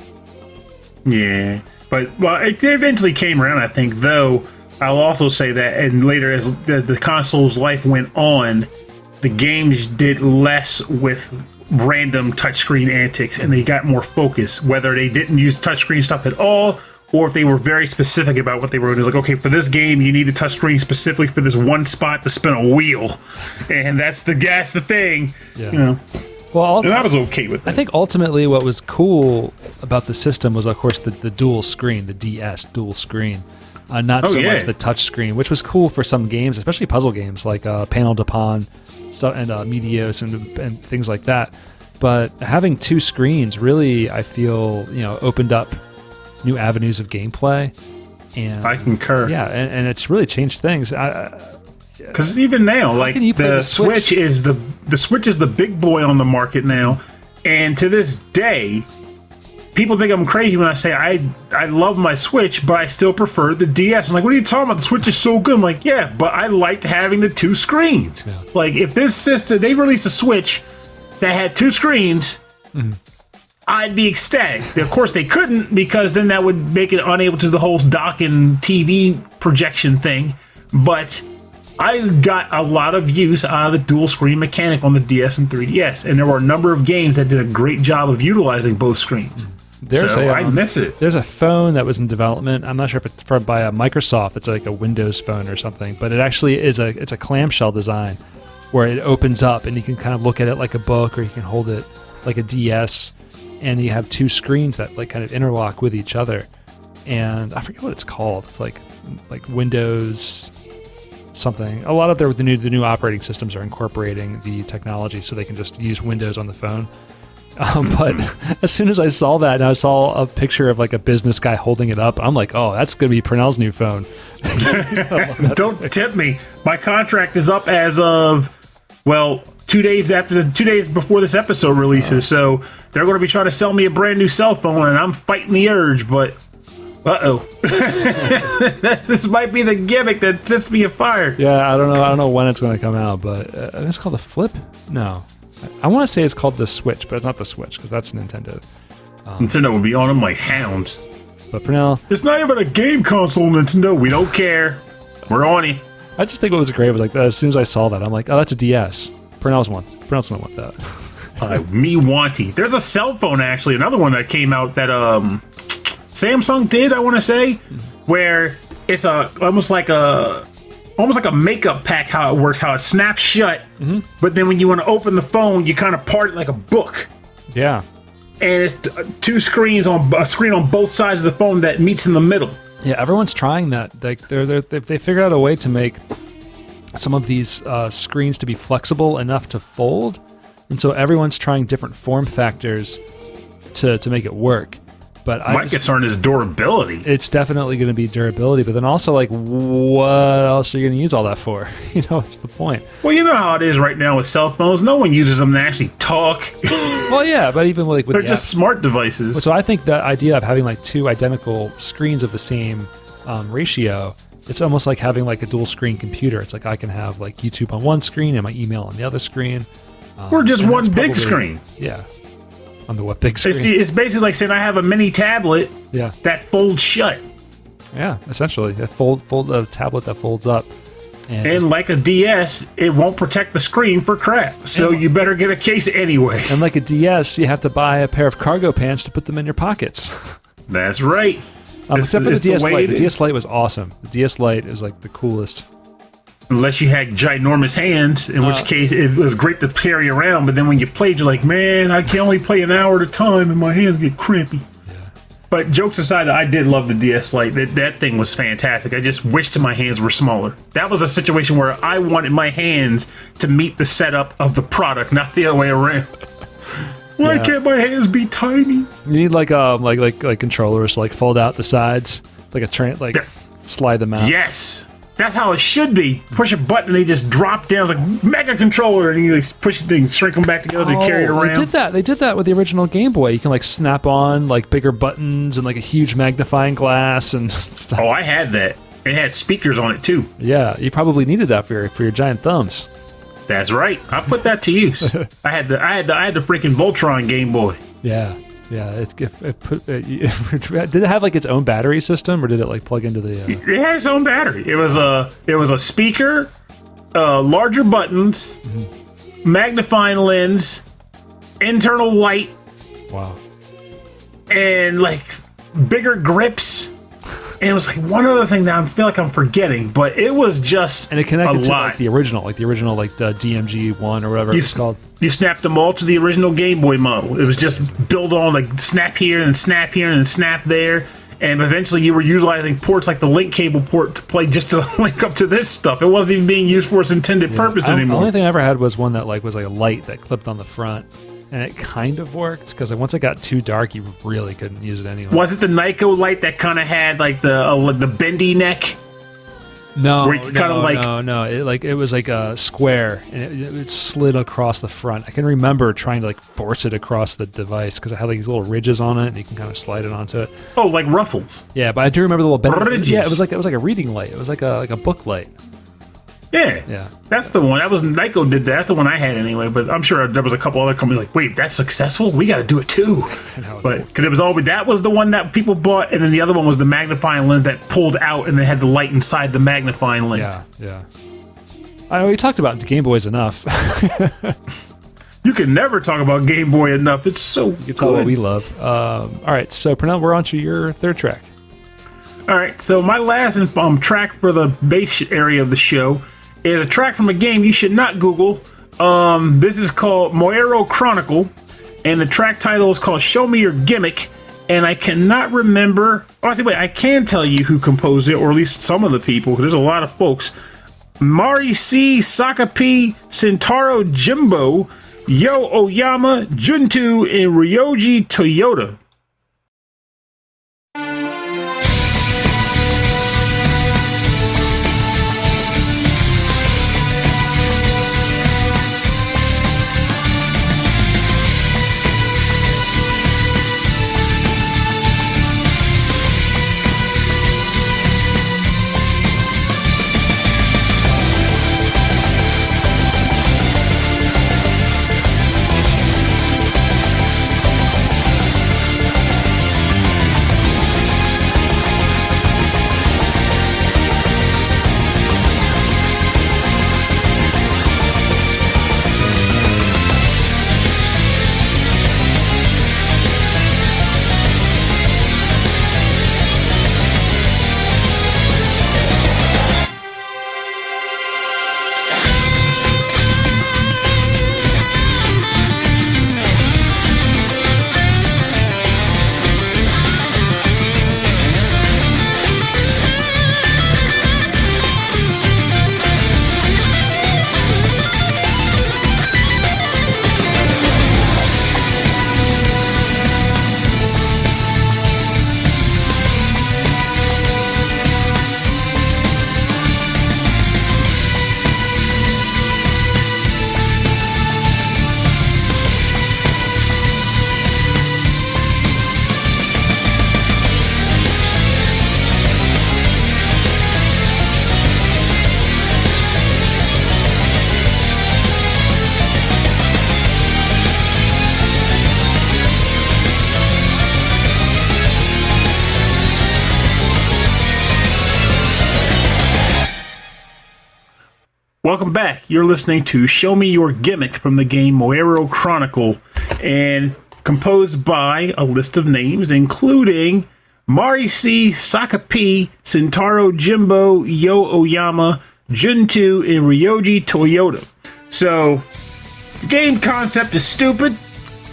Yeah, but it eventually came around, I think. Though I'll also say that, and later as the console's life went on, the games did less with random touchscreen antics, and they got more focus. Whether they didn't use touchscreen stuff at all, or if they were very specific about what they were doing. Like, okay, for this game, you need a touchscreen specifically for this one spot to spin a wheel, and that's the thing. Yeah. You know. Well, and I was okay with it. I think ultimately what was cool about the system was, of course, the dual screen, the DS dual screen. Not so much the touch screen, which was cool for some games, especially puzzle games like Panel de Pon stuff and Medios and things like that. But having two screens really, I feel, opened up new avenues of gameplay. And I concur. Yeah, and it's really changed things. Because even now, like the Switch is the Switch is the big boy on the market now, and to this day, people think I'm crazy when I say I love my Switch, but I still prefer the DS. I'm like, what are you talking about? The Switch is so good. I'm like, yeah, but I liked having the two screens. Yeah. Like, if this system, they released a Switch that had two screens, I'd be ecstatic. Of course, they couldn't, because then that would make it unable to do the whole dock and TV projection thing. But I got a lot of use out of the dual screen mechanic on the DS and 3DS, and there were a number of games that did a great job of utilizing both screens. I miss it. There's a phone that was in development. I'm not sure if it's by Microsoft. It's like a Windows phone or something, but it actually is it's a clamshell design where it opens up and you can kind of look at it like a book, or you can hold it like a DS, and you have two screens that like kind of interlock with each other. And I forget what it's called. It's like Windows something. A lot of the new operating systems are incorporating the technology so they can just use Windows on the phone. But as soon as I saw that, and I saw a picture of like a business guy holding it up, I'm like, oh, that's going to be Pernell's new phone. Don't tip me. My contract is up as of, 2 days before this episode releases. So they're going to be trying to sell me a brand new cell phone, and I'm fighting the urge, but this might be the gimmick that sets me afire. Yeah, I don't know when it's going to come out, but it's called the Flip? No. I want to say it's called the Switch, but it's not the Switch, because that's Nintendo. Nintendo would be on them like hounds. But Pernell, it's not even a game console, Nintendo. We don't care. We're on it. I just think what was great was like as soon as I saw that, I'm like, oh, that's a DS. Pernell's one. Pernell's gonna want that. Me wanting. There's a cell phone, actually, another one that came out that Samsung did, I want to say, where it's almost like a makeup pack, how it works, how it snaps shut, but then when you want to open the phone, you kind of part it like a book. Yeah. And it's two screens on a screen on both sides of the phone that meets in the middle. Yeah, everyone's trying that. They figured out a way to make some of these screens to be flexible enough to fold, and so everyone's trying different form factors to make it work. But my concern is durability. It's definitely going to be durability, but then also, like, what else are you going to use all that for? What's the point? Well, you know how it is right now with cell phones. No one uses them to actually talk. Well, yeah, but even with they're just smart devices. So I think the idea of having like two identical screens of the same ratio, it's almost like having like a dual screen computer. It's like I can have like YouTube on one screen and my email on the other screen. Or just one big screen. Yeah. On the what big screen? It's basically like saying I have a mini tablet that folds shut. Yeah, essentially. A tablet that folds up. And like a DS, it won't protect the screen for crap. So you better get a case anyway. And like a DS, you have to buy a pair of cargo pants to put them in your pockets. That's right. Except for the DS Lite. The DS Lite was awesome. The DS Lite is like the coolest. Unless you had ginormous hands, in which case it was great to carry around, but then when you played, you're like, man, I can only play an hour at a time and my hands get crampy. Yeah. But jokes aside, I did love the DS Lite. That thing was fantastic. I just wished my hands were smaller. That was a situation where I wanted my hands to meet the setup of the product, not the other way around. Why can't my hands be tiny? You need like controllers, like fold out the sides, like slide them out. Yes. That's how it should be. Push a button and they just drop down. It's like mega controller, and you like push it and shrink them back together to carry it around. They did that with the original Game Boy. You can like snap on like bigger buttons and like a huge magnifying glass and stuff. Oh, I had that. It had speakers on it too. Yeah, you probably needed that for your giant thumbs. That's right. I put that to use. I had the freaking Voltron Game Boy. Yeah. Yeah, did it have like its own battery system, or did it like plug into the? It had its own battery. It was a speaker, larger buttons, magnifying lens, internal light. Wow. And like bigger grips. And it was like one other thing that I feel like I'm forgetting, but it was just and it connected a to lot. like the original, the DMG one or whatever it's called. You snapped them all to the original Game Boy model. It was just build on like snap here and snap here and snap there. And eventually you were utilizing ports like the link cable port to play just to link up to this stuff. It wasn't even being used for its intended purpose anymore. The only thing I ever had was one that like was like a light that clipped on the front. And it kind of worked because like, once it got too dark, you really couldn't use it anyway. Was it the Nyko light that kind of had like the bendy neck? No, no. It was like a square, and it slid across the front. I can remember trying to like force it across the device because it had like these little ridges on it, and you can kind of slide it onto it. Oh, like ruffles. Yeah, but I do remember the little ridges. Yeah, it was like a reading light. It was like a book light. Yeah, that's the one. That was Nyko did that. That's the one I had anyway. But I'm sure there was a couple other companies like, wait, that's successful. We got to do it too. But because it was always that was the one that people bought, and then the other one was the magnifying lens that pulled out and they had the light inside the magnifying lens. Yeah. We talked about the Game Boys enough. You can never talk about Game Boy enough. It's so good. It's all what we love. All right, so Pernell, we're on to your third track. All right, so my last track for the bass area of the show is a track from a game you should not Google. This is called Moero Chronicle, and the track title is called Show Me Your Gimmick, and I cannot remember... I can tell you who composed it, or at least some of the people, because there's a lot of folks. Mari Sasaki, Sentaro Jimbo, Yo Oyama, Juntu, and Ryoji Toyota. Welcome back. You're listening to Show Me Your Gimmick from the game Moero Chronicle, and composed by a list of names, including Mari Sasaki, Sentaro Jimbo, Yo Oyama, Juntu, and Ryoji Toyota. So, the game concept is stupid.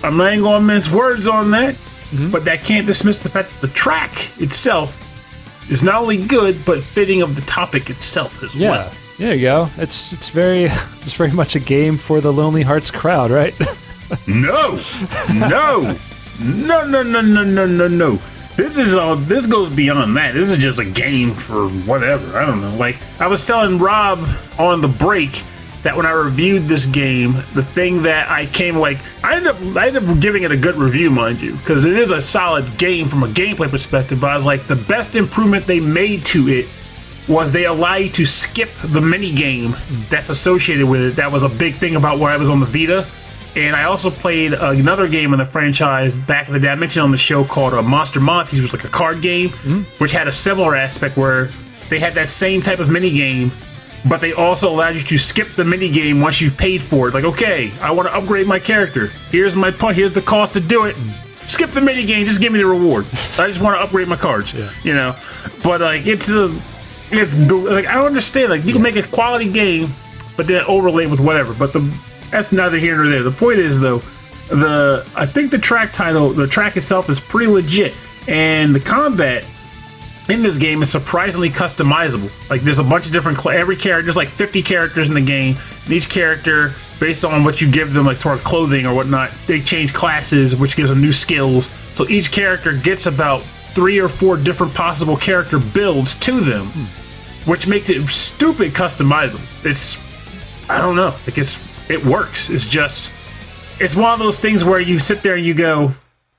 I'm not even going to mince words on that, but that can't dismiss the fact that the track itself is not only good, but fitting of the topic itself as well. There you go. It's very much a game for the Lonely Hearts crowd, right? No. This goes beyond that. This is just a game for whatever. I don't know. Like, I was telling Rob on the break that when I reviewed this game, the thing that I ended up giving it a good review, mind you, because it is a solid game from a gameplay perspective. But I was like, the best improvement they made to it was they allow you to skip the mini game that's associated with it. That was a big thing about where I was on the Vita. And I also played another game in the franchise back in the day. I mentioned on the show called Monstrum, which was like a card game, which had a similar aspect where they had that same type of mini game, but they also allowed you to skip the mini game once you've paid for it. Like, okay, I want to upgrade my character. Here's the cost to do it. skip the mini game, just give me the reward. I just want to upgrade my cards, you know. But like it's like I don't understand. Like you can make a quality game, but then overlay with whatever. But that's neither here nor there. The point is though, I think the track itself is pretty legit, and the combat in this game is surprisingly customizable. Like there's a bunch of different every character. There's like 50 characters in the game, and each character, based on what you give them, like sort of clothing or whatnot, they change classes, which gives them new skills. So each character gets about 3 or 4 different possible character builds to them, which makes it stupid customizable. I don't know, like it works. It's one of those things where you sit there and you go,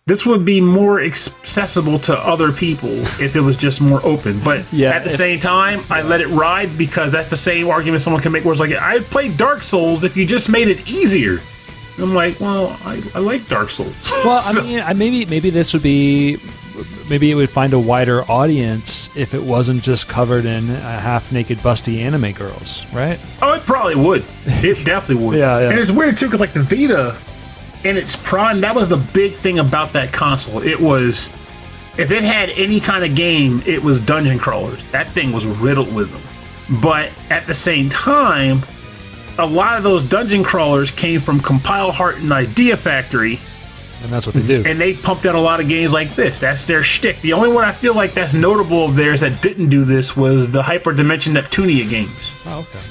this would be more accessible to other people if it was just more open. But at the same time, I let it ride because that's the same argument someone can make where it's like, I'd play Dark Souls if you just made it easier. And I'm like, well, I like Dark Souls. Well, so, I mean, maybe this would be, maybe it would find a wider audience if it wasn't just covered in half-naked, busty anime girls, right? Oh, it probably would. It definitely would. Yeah. And it's weird, too, because like the Vita, in its prime, that was the big thing about that console. It was, if it had any kind of game, it was dungeon crawlers. That thing was riddled with them. But at the same time, a lot of those dungeon crawlers came from Compile Heart and Idea Factory. And that's what they do. And they pumped out a lot of games like this. That's their shtick. The only one I feel like that's notable of theirs that didn't do this was the Hyper Dimension Neptunia games. Oh, okay.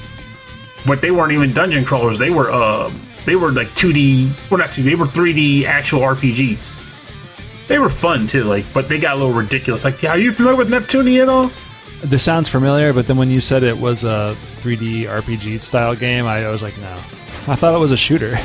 But they weren't even dungeon crawlers. They were like 2D, well not 2D, they were 3D actual RPGs. They were fun too, like, but they got a little ridiculous. Like, are you familiar with Neptunia at all? This sounds familiar, but then when you said it was a 3D RPG style game, I was like, no. I thought it was a shooter.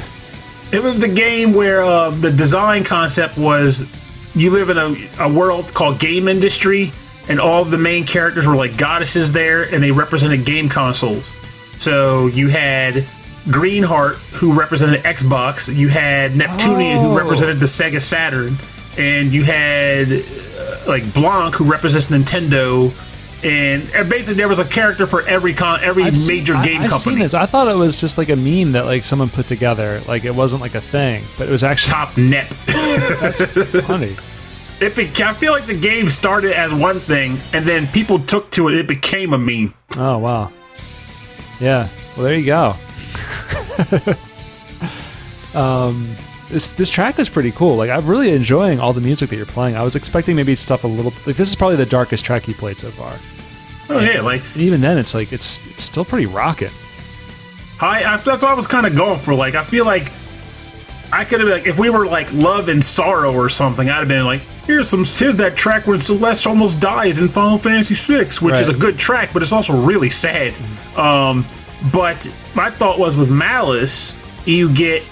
It was the game where the design concept was you live in a world called Game Industry, and all of the main characters were like goddesses there, and they represented game consoles. So you had Greenheart, who represented Xbox, you had Neptunia, who represented the Sega Saturn, and you had like Blanc, who represents Nintendo, and basically there was a character for every major game company. I've seen this. I thought it was just like a meme that like someone put together. Like it wasn't like a thing, but it was actually Top Nep. That's funny. I feel like the game started as one thing, and then people took to it. It became a meme. Oh wow. Yeah. Well, there you go. This track is pretty cool. Like I'm really enjoying all the music that you're playing. I was expecting maybe stuff a little like this is probably the darkest track you played so far. Oh yeah, like and even then it's like it's still pretty rockin'. That's what I was kind of going for. Like I feel like I could have like if we were like Love and Sorrow or something, I'd have been like, here's that track where Celeste almost dies in Final Fantasy VI, which is a good track, but it's also really sad. But my thought was with Malice, you get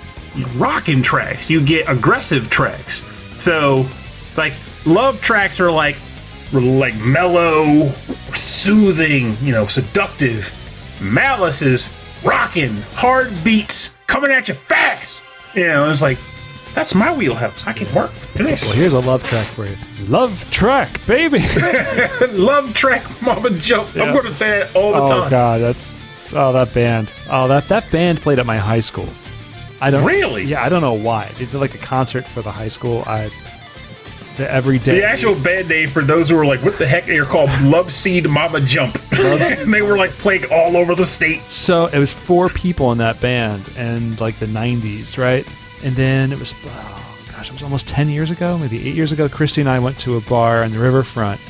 rockin' tracks, you get aggressive tracks. So, like, love tracks are like mellow, soothing, seductive. Malice is rockin', hard beats, coming at you fast. It's like, that's my wheelhouse. I can work with this. Well, here's a love track for you. Love track, baby. Love track, Mama Jump. Yeah. I'm going to say that all the time. Oh, God, that band. Oh, that band played at my high school. Really? Yeah, I don't know why. They did like a concert for the high school. Every day. The actual band name for those who were like, what the heck? They're called Love Seed Mama Jump. And they were like playing all over the state. So it was 4 people in that band and like the 90s, right? And then it was, it was almost 10 years ago, maybe 8 years ago. Christy and I went to a bar on the riverfront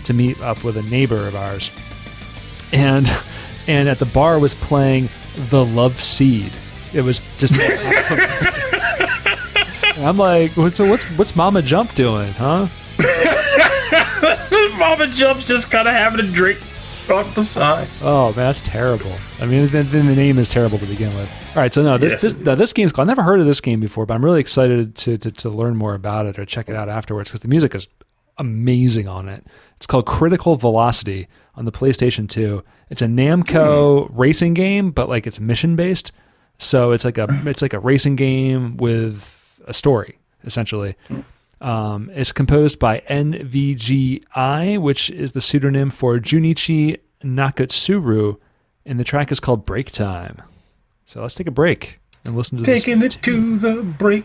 to meet up with a neighbor of ours. And at the bar was playing The Love Seed. It was just... I'm like, so what's Mama Jump doing, huh? Mama Jump's just kind of having a drink off the side. Oh, man, that's terrible. I mean, the name is terrible to begin with. All right, so no, this game's cool. I've never heard of this game before, but I'm really excited to learn more about it or check it out afterwards because the music is amazing on it. It's called Critical Velocity on the PlayStation 2. It's a Namco racing game, but like it's mission based. So it's like a racing game with a story, essentially. It's composed by NVGI, which is the pseudonym for Junichi Nakatsuru, and the track is called Break Time. So let's take a break and listen to this. Taking it to the break.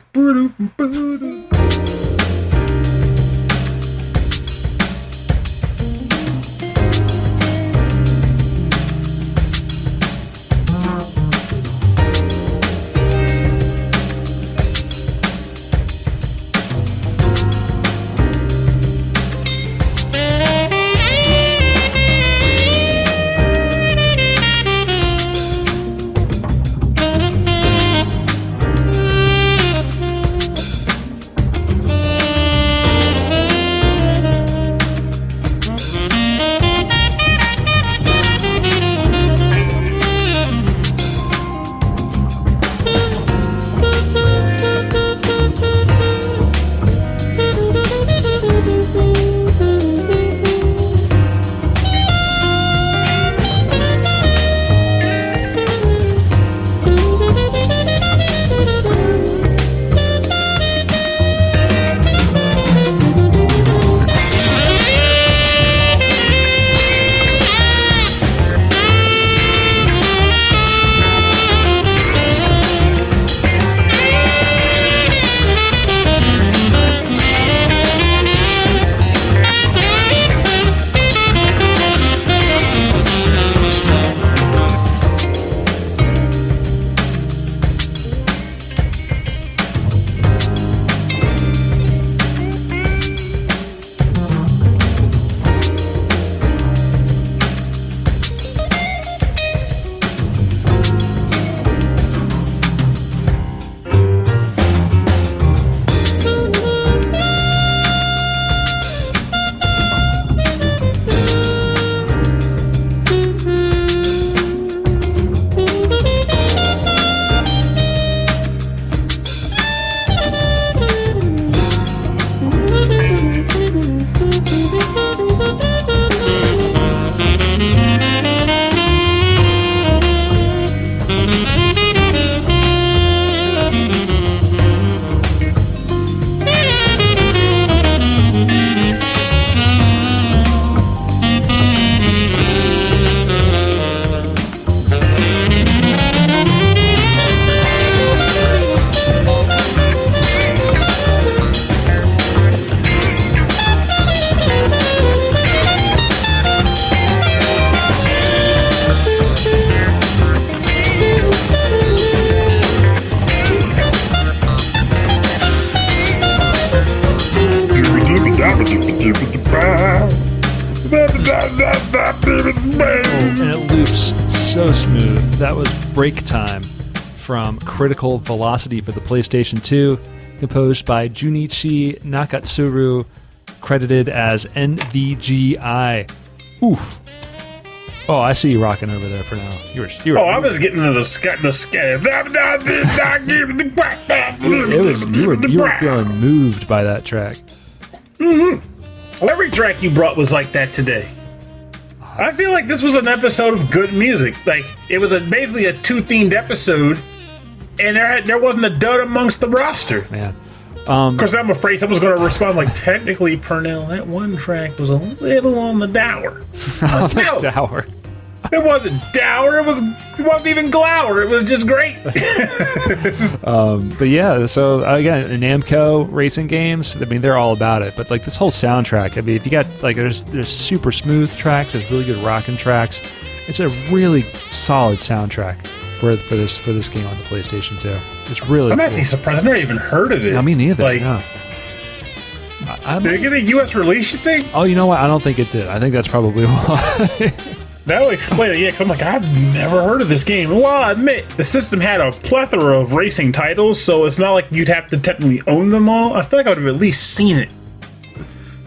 And it loops so smooth. That was Break Time from Critical Velocity for the PlayStation 2, composed by Junichi Nakatsuru, credited as NVGI. Oof. Oh, I see you rocking over there, Pernell. You were. I was getting into the sky. You were feeling moved by that track. Mm-hmm. Every track you brought was like that today. I feel like this was an episode of good music. Like, it was basically a 2-themed episode, and there wasn't a dud amongst the roster. Man. Because I'm afraid someone's going to respond like, technically, Pernell, that one track was a little on the dour. Like, no, dour. It wasn't dour. It wasn't even glower. It was just great. But yeah, so again, Namco racing games, I mean, they're all about it. But like this whole soundtrack, I mean, if you got like there's super smooth tracks, there's really good rockin' tracks. It's a really solid soundtrack for this game on the PlayStation 2. It's really. I'm actually surprised. I've never even heard of it. No, me neither. Like, no. Did it get a U.S. release, you think? Oh, you know what? I don't think it did. I think that's probably why. That would explain it, yeah, because I'm like, I've never heard of this game. And while I admit, the system had a plethora of racing titles, so it's not like you'd have to technically own them all. I feel like I would have at least seen it.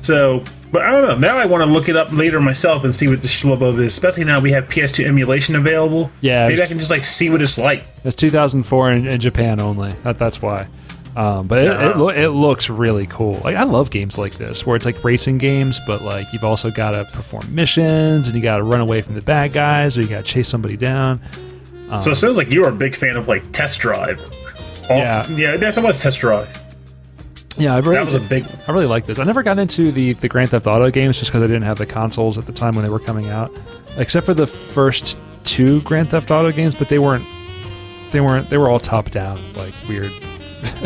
So, but I don't know. Now I want to look it up later myself and see what the schlubub is, especially now we have PS2 emulation available. Yeah. Maybe I can just like see what it's like. It's 2004 in Japan only. That's why. But it looks really cool. Like I love games like this where it's like racing games, but like you've also got to perform missions and you got to run away from the bad guys or you got to chase somebody down. So it sounds like you were a big fan of like Test Drive. Yeah, that's what was Test Drive. Yeah, that was a big one. I really like this. I never got into the Grand Theft Auto games just because I didn't have the consoles at the time when they were coming out, except for the first 2 Grand Theft Auto games, but they were all top down, like weird.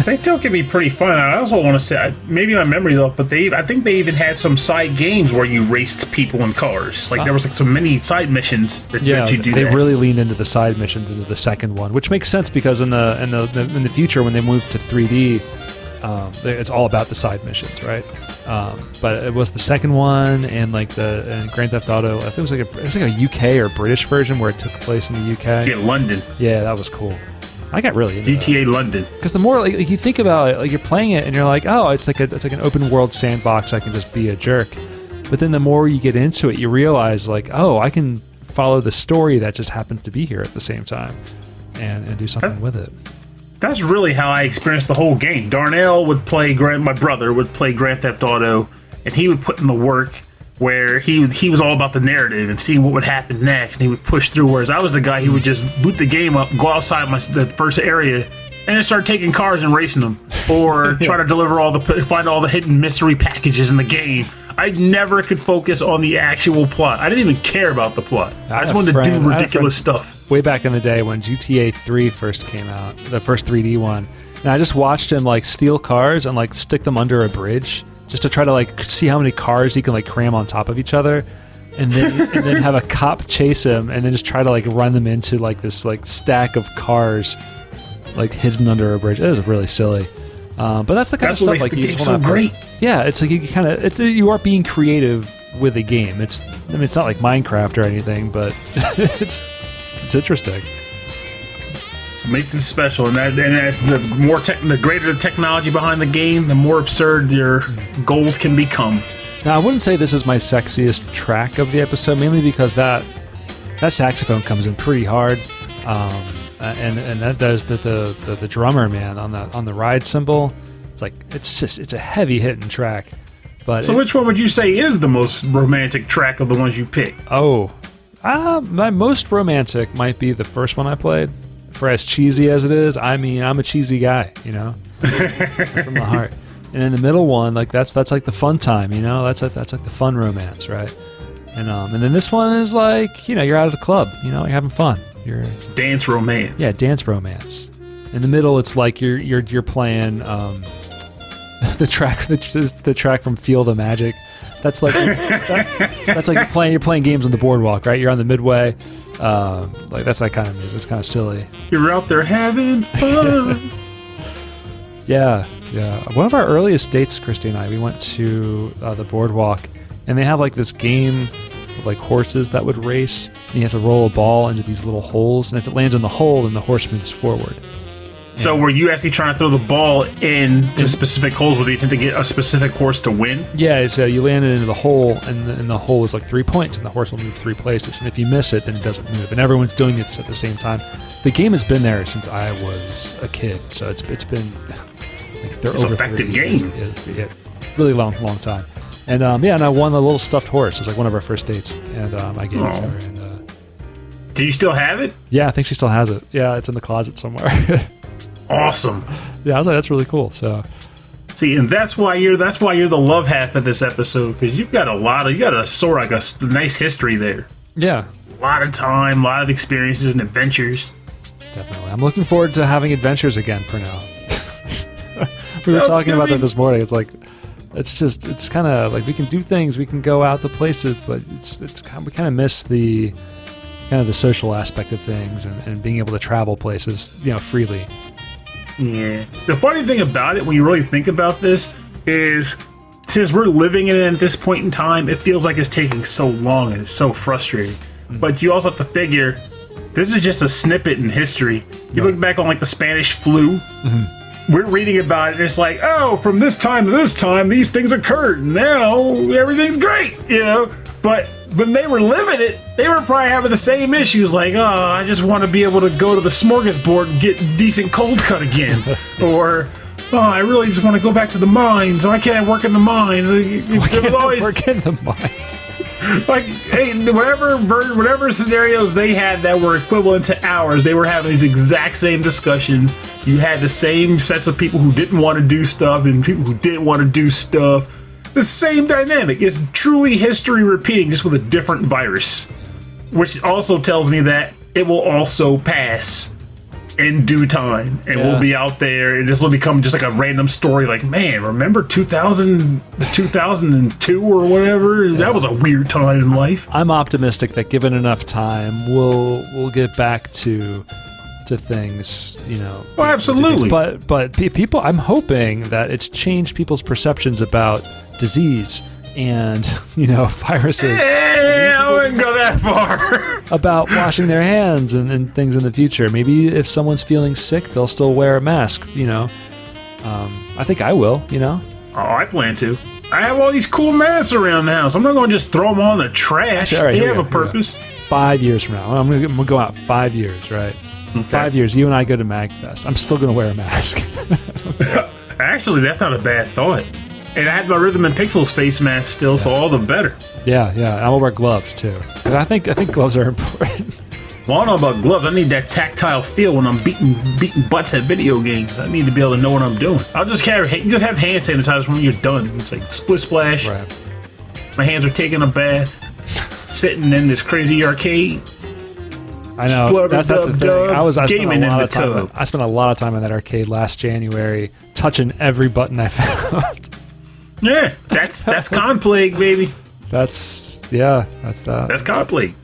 They still can be pretty fun. I also want to say, maybe my memory's off, but I think they even had some side games where you raced people in cars. Like there was like so many side missions that you do. They really leaned into the side missions into the second one, which makes sense because in the future when they moved to 3D, it's all about the side missions, right? But it was the second one and Grand Theft Auto. I think it was like a UK or British version where it took place in the UK. Yeah, London. Yeah, that was cool. I got really into GTA London. Because the more like you think about it, like you're playing it and you're like, oh, it's like an open world sandbox. I can just be a jerk. But then the more you get into it, you realize like, oh, I can follow the story that just happens to be here at the same time, and do something with it. That's really how I experienced the whole game. Darnell would play my brother would play Grand Theft Auto, and he would put in the work where he was all about the narrative and seeing what would happen next, and he would push through, whereas I was the guy who would just boot the game up, go outside the first area, and then start taking cars and racing them, or try to find all the hidden mystery packages in the game. I never could focus on the actual plot. I didn't even care about the plot. I just wanted to do ridiculous stuff. Way back in the day when GTA 3 first came out, the first 3D one, and I just watched him like steal cars and like stick them under a bridge, just to try to like see how many cars he can like cram on top of each other, and then have a cop chase him, and then just try to like run them into like this like stack of cars, like hidden under a bridge. It was really silly, but that's the kind of stuff like you just want to. Great. Yeah, it's like you are being creative with a game. It's not like Minecraft or anything, but it's interesting. It makes it special, and as the greater the technology behind the game, the more absurd your goals can become. Now, I wouldn't say this is my sexiest track of the episode, mainly because that saxophone comes in pretty hard, and that does the drummer, man, on the ride cymbal. It's a heavy hitting track. But so which one would you say is the most romantic track of the ones you picked? My most romantic might be the first one I played. For as cheesy as it is, I mean, I'm a cheesy guy, you know, from the heart. And in the middle one, like that's like the fun time, you know, that's like the fun romance, right? And then this one is like, you know, you're out at the club, you know, you're having fun. You're dance romance. Yeah, dance romance. In the middle, it's like you're playing the track from Feel the Magic. That's like that's like you're playing games on the boardwalk, right? You're on the midway. Like that's that kind of music. It's kind of silly. You're out there having fun. Yeah. One of our earliest dates, Christy and I, we went to the boardwalk And they have like this game of like horses that would race, and you have to roll a ball into these little holes, and if it lands in the hole, then the horse moves forward. So were you actually trying to throw the ball into specific holes with the intent to get a specific horse to win? Yeah, so you land it into the hole, and the hole is like 3 points, and the horse will move 3 places. And if you miss it, then it doesn't move. And everyone's doing it at the same time. The game has been there since I was a kid, so it's been like It's an effective game. Yeah, really long time. And and I won a little stuffed horse. It was like one of our first dates, and I gave it to her. And, do you still have it? Yeah, I think she still has it. Yeah, it's in the closet somewhere. Awesome. Yeah, I was like, that's really cool. So, see, and that's why you're the love half of this episode, because you got a sort of like a nice history there. Yeah, a lot of time, a lot of experiences and adventures. Definitely, I'm looking forward to having adventures again. Pernell. We were talking about that this morning. It's like, it's kind of like we can do things, we can go out to places, but we kind of miss the kind of the social aspect of things and being able to travel places, freely. Yeah. The funny thing about it, when you really think about this, is since we're living in it at this point in time, it feels like it's taking so long and it's so frustrating. Mm-hmm. But you also have to figure, this is just a snippet in history. You look back on like the Spanish flu. Mm-hmm. We're reading about it, and it's like, oh, from this time to this time, these things occurred. And now everything's great, But when they were living it, they were probably having the same issues. Like, oh, I just want to be able to go to the smorgasbord and get decent cold cut again. Or, oh, I really just want to go back to the mines. I can't work in the mines. Why can't I work in the mines? Like, hey, whatever scenarios they had that were equivalent to ours, they were having these exact same discussions. You had the same sets of people who didn't want to do stuff and people who did want to do stuff. The same dynamic. It's truly history repeating, just with a different virus. Which also tells me that it will also pass in due time. And we'll be out there, and this will become just like a random story like, man, remember 2002 or whatever? Yeah. That was a weird time in life. I'm optimistic that given enough time, we'll get back to things, Oh, absolutely. But people, I'm hoping that it's changed people's perceptions about disease and viruses. I wouldn't go that far. About washing their hands and things in the future. Maybe if someone's feeling sick, they'll still wear a mask. I think I will. Oh, I plan to. I have all these cool masks around the house. I'm not going to just throw them on the trash. All right, they have a purpose. 5 years from now, I'm going to go out 5 years, right? In 5 years, you and I go to MagFest. I'm still going to wear a mask. Actually, that's not a bad thought. And I have my Rhythm and Pixels face mask still, so all the better. Yeah. I will wear gloves, too. I think gloves are important. Well, I don't know about gloves. I need that tactile feel when I'm beating butts at video games. I need to be able to know what I'm doing. I'll just have hand sanitizer when you're done. It's like split splash. Right. My hands are taking a bath. Sitting in this crazy arcade. I know. That's the thing. I spent a lot of time in that arcade last January, touching every button I found. Yeah, that's Con Plague, baby. That's that. That's Con Plague.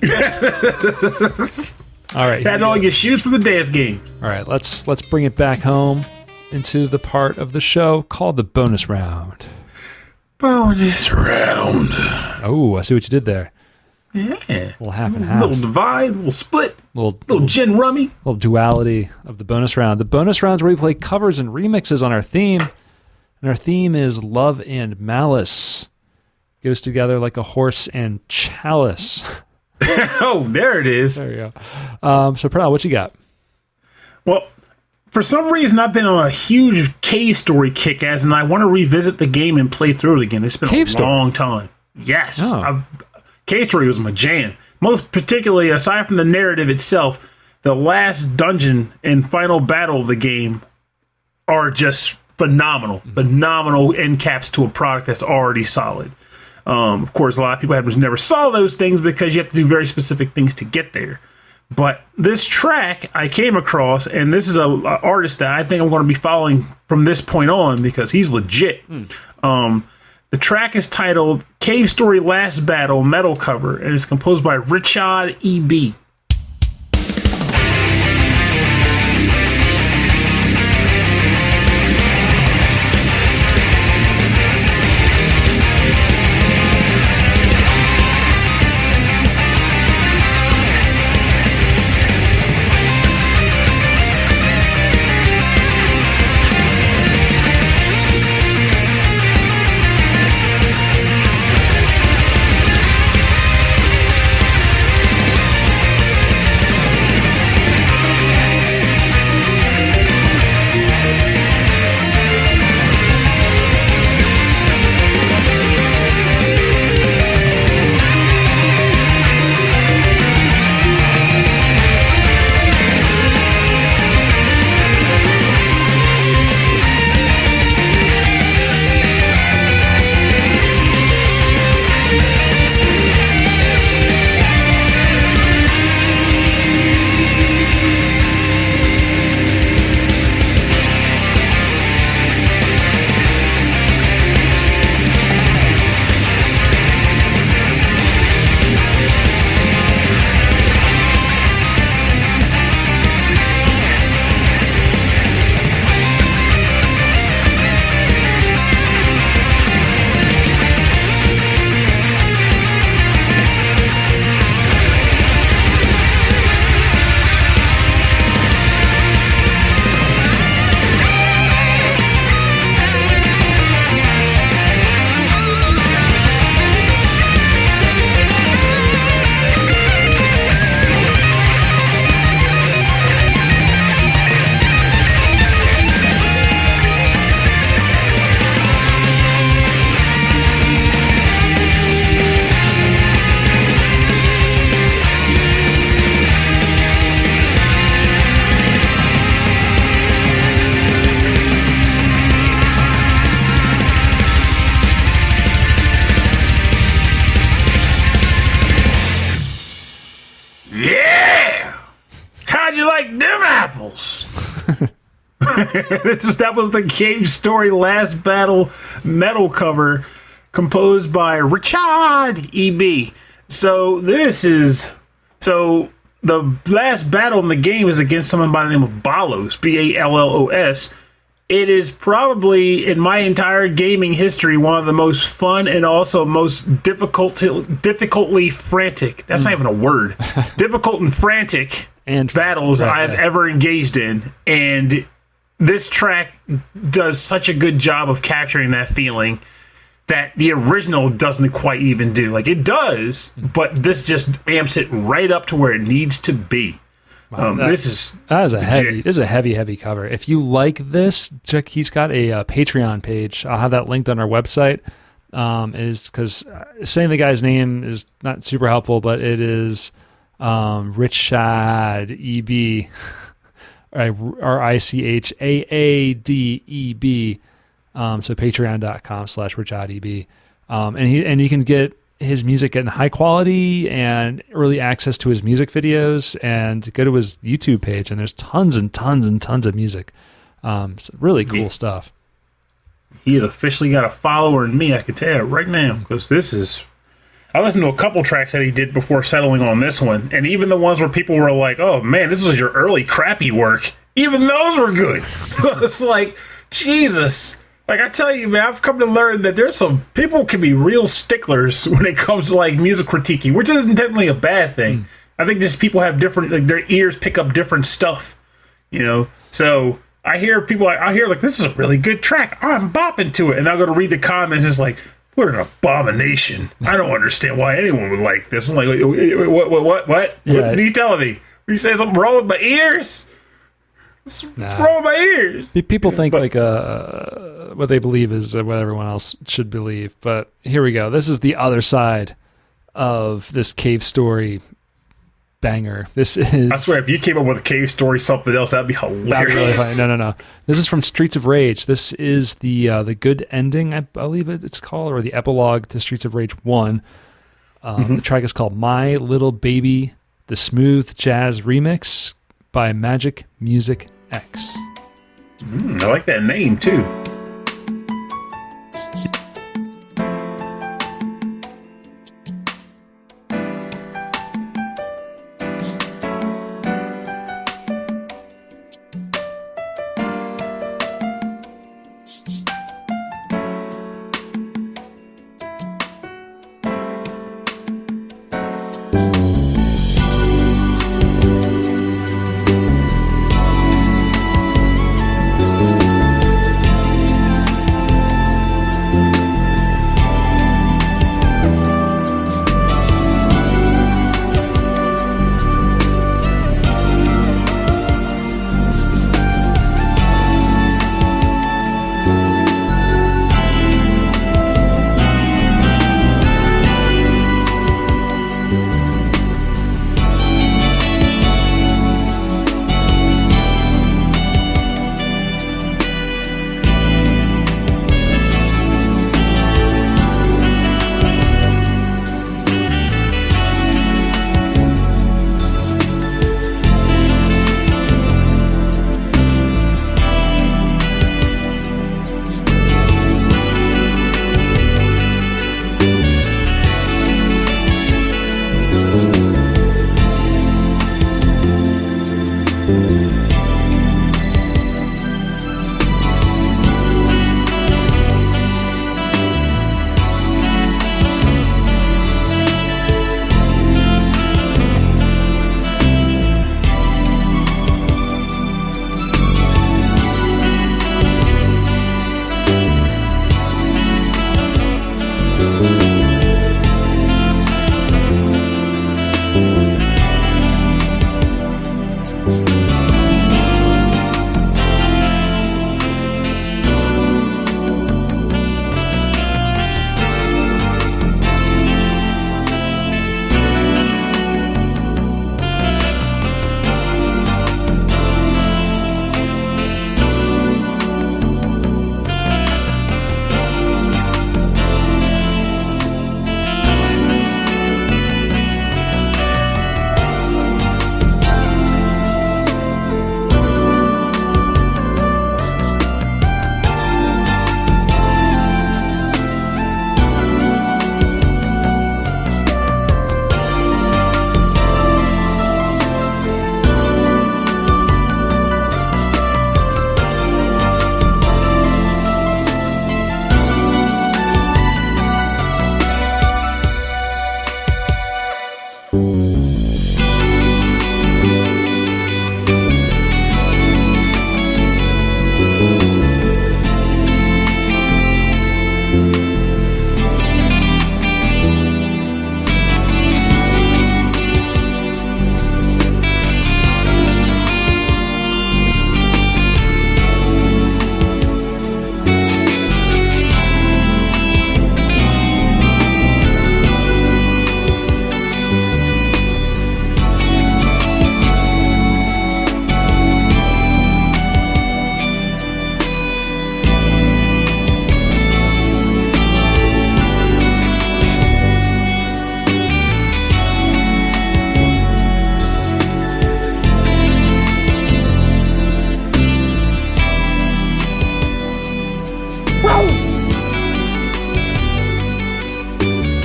All right. Had all your shoes for the dance game. All right, let's bring it back home into the part of the show called the bonus round. Bonus round. Oh, I see what you did there. Yeah. A little half and half. Little divide, little split, little gin rummy. Little duality of the bonus round. The bonus round is where we play covers and remixes on our theme. And our theme is Love and Malice. Goes together like a horse and chalice. Oh, there it is. There you go. So, Pernell, what you got? Well, for some reason, I've been on a huge Cave Story kick, and I want to revisit the game and play through it again. It's been long time. Yes. Oh. Cave Story was my jam. Most particularly, aside from the narrative itself, the last dungeon and final battle of the game are just phenomenal. Mm-hmm. Phenomenal end caps to a product that's already solid. Of course, a lot of people never saw those things because you have to do very specific things to get there. But this track I came across, and this is an artist that I think I'm going to be following from this point on because he's legit. The track is titled Cave Story Last Battle Metal Cover, and it's composed by RichaadEB. That was the Cave Story Last Battle metal cover composed by RichaadEB. So the last battle in the game is against someone by the name of Ballos, Ballos. It is probably, in my entire gaming history, one of the most fun and also most difficultly frantic. That's not even a word. Difficult and frantic battles I've ever engaged in. And this track does such a good job of capturing that feeling that the original doesn't quite even do. Like, it does, but this just amps it right up to where it needs to be. Wow, this is a heavy cover. If you like this, check. He's got a Patreon page. I'll have that linked on our website. Is because saying the guy's name is not super helpful, but it is RichaadEB, RichaadEB. So patreon.com/RichaadEB. And you can get his music in high quality and early access to his music videos, and go to his YouTube page, and there's tons and tons and tons of music. Really cool stuff. He has officially got a follower in me, I can tell you right now, because I listened to a couple tracks that he did before settling on this one, and even the ones where people were like, oh man, this was your early crappy work, even those were good. So it's like, Jesus. Like, I tell you, man, I've come to learn that there's some people can be real sticklers when it comes to, like, music critiquing, which isn't technically a bad thing. I think just people have different, like, their ears pick up different stuff, you know? So I hear people, like, this is a really good track. I'm bopping to it. And I'll go to read the comments, and it's like, what an abomination. I don't understand why anyone would like this. I'm like, what? Yeah. What are you telling me? Are you saying something wrong with my ears? What's wrong with my ears? People think what they believe is what everyone else should believe. But here we go. This is the other side of this Cave Story banger. This is... I swear, if you came up with a Cave Story something else, that'd be hilarious. That'd be really funny. No. This is from Streets of Rage. This is the good ending, I believe it's called, or the epilogue to Streets of Rage 1. The track is called My Little Baby, the Smooth Jazz Remix by MagicmusicX. I like that name, too.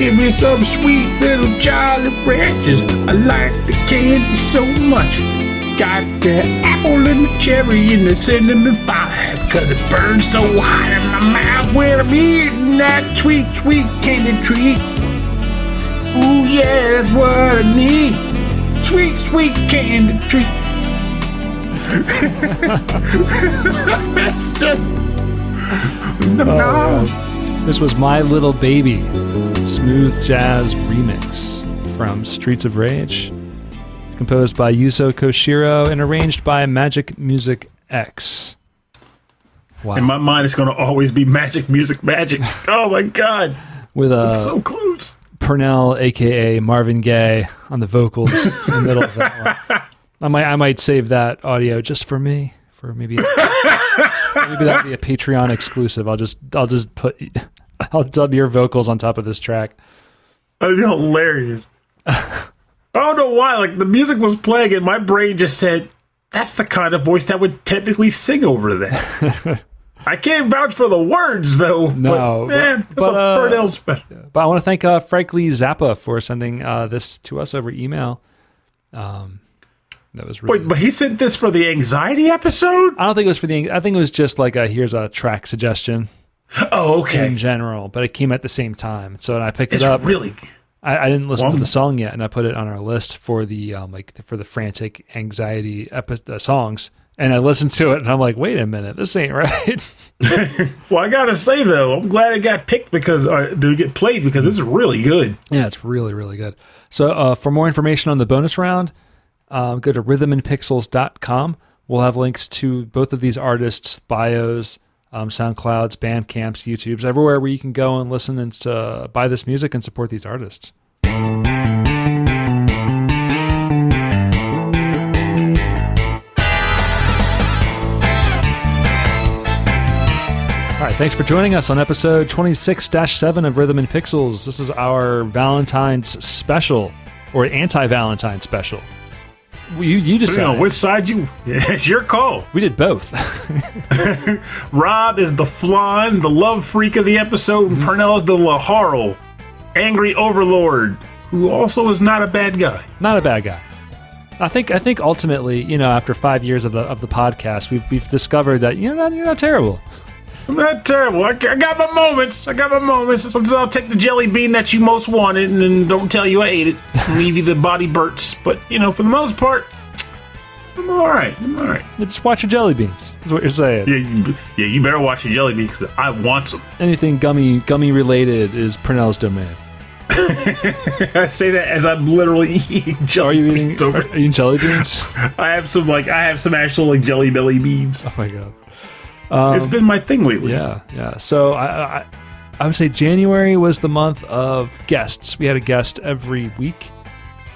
give me some sweet little Jolly Ranchers. I like the candy so much. Got the apple and the cherry and the cinnamon vibe, 'cause it burns so hot in my mouth when I'm eating that sweet, sweet candy treat. Ooh, yeah, that's what I need. Sweet, sweet candy treat. This was My Little Baby, smooth jazz remix from Streets of Rage, composed by Yuzo Koshiro and arranged by MagicmusicX. Wow. In my mind, it's going to always be Magic Music Magic. Oh my God. With it's so close. Pernell, aka Marvin Gaye, on the vocals in the middle of that one. I might save that audio just for me, for maybe that'll be a Patreon exclusive. I'll dub your vocals on top of this track. That'd be hilarious. I don't know why. Like, the music was playing and my brain just said, "That's the kind of voice that would technically sing over that." I can't vouch for the words, though. No, that's a Pernell special. But I want to thank Frankly Zappa for sending this to us over email. That was really... Wait, but he sent this for the anxiety episode? I don't think it was for the... I think it was just like here's a track suggestion. Oh, okay. In general, but it came at the same time. So I picked it up. Really... I didn't listen to the song yet, and I put it on our list for the for the frantic anxiety songs. And I listened to it, and I'm like, wait a minute, this ain't right. Well, I gotta say though, I'm glad it got picked because to get played because it's really good. Yeah, it's really, really good. So for more information on the bonus round, go to rhythmandpixels.com. We'll have links to both of these artists' bios, SoundClouds, Bandcamps, YouTubes, everywhere where you can go and listen and buy this music and support these artists. All right, thanks for joining us on episode 26-7 of Rhythm and Pixels. This is our Valentine's special, or anti-Valentine special. You decide. Which side you... It's your call. We did both. Rob is the flan, the love freak of the episode, and Pernell is the Laharl, angry overlord, who also is not a bad guy. Not a bad guy. I think ultimately, after 5 years of the podcast, we've discovered that you're not terrible. I'm not terrible. I got my moments. Sometimes I'll take the jelly bean that you most wanted and then don't tell you I ate it. Leave you the body burts. But, for the most part, I'm all right. Just watch your jelly beans. That's what you're saying. Yeah, you better watch your jelly beans because I want some. Anything gummy related is Pernell's domain. I say that as I'm literally eating jelly beans. Are you eating jelly beans? I have some actual jelly belly beans. Oh my God. It's been my thing lately. Yeah. So I would say January was the month of guests. We had a guest every week,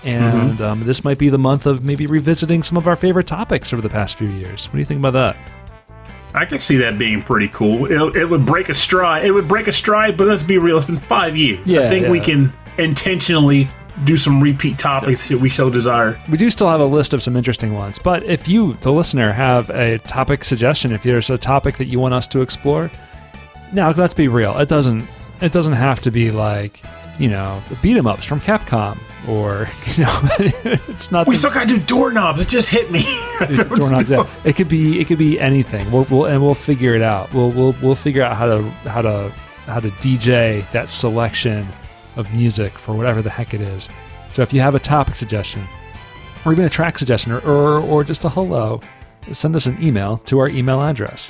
and this might be the month of maybe revisiting some of our favorite topics over the past few years. What do you think about that? I can see that being pretty cool. It would break a stride. But let's be real. It's been 5 years. Yeah, I think we can intentionally do some repeat topics that we so desire. We do still have a list of some interesting ones, but if you, the listener, have a topic suggestion, if there's a topic that you want us to explore, now let's be real. It doesn't have to be like, beat 'em ups from Capcom, or it's not. We still gotta do doorknobs. It just hit me. Doorknobs. Yeah. It could be anything. We'll figure it out. We'll figure out how to DJ that selection of music for whatever the heck it is. So if you have a topic suggestion, or even a track suggestion, or just a hello, send us an email to our email address,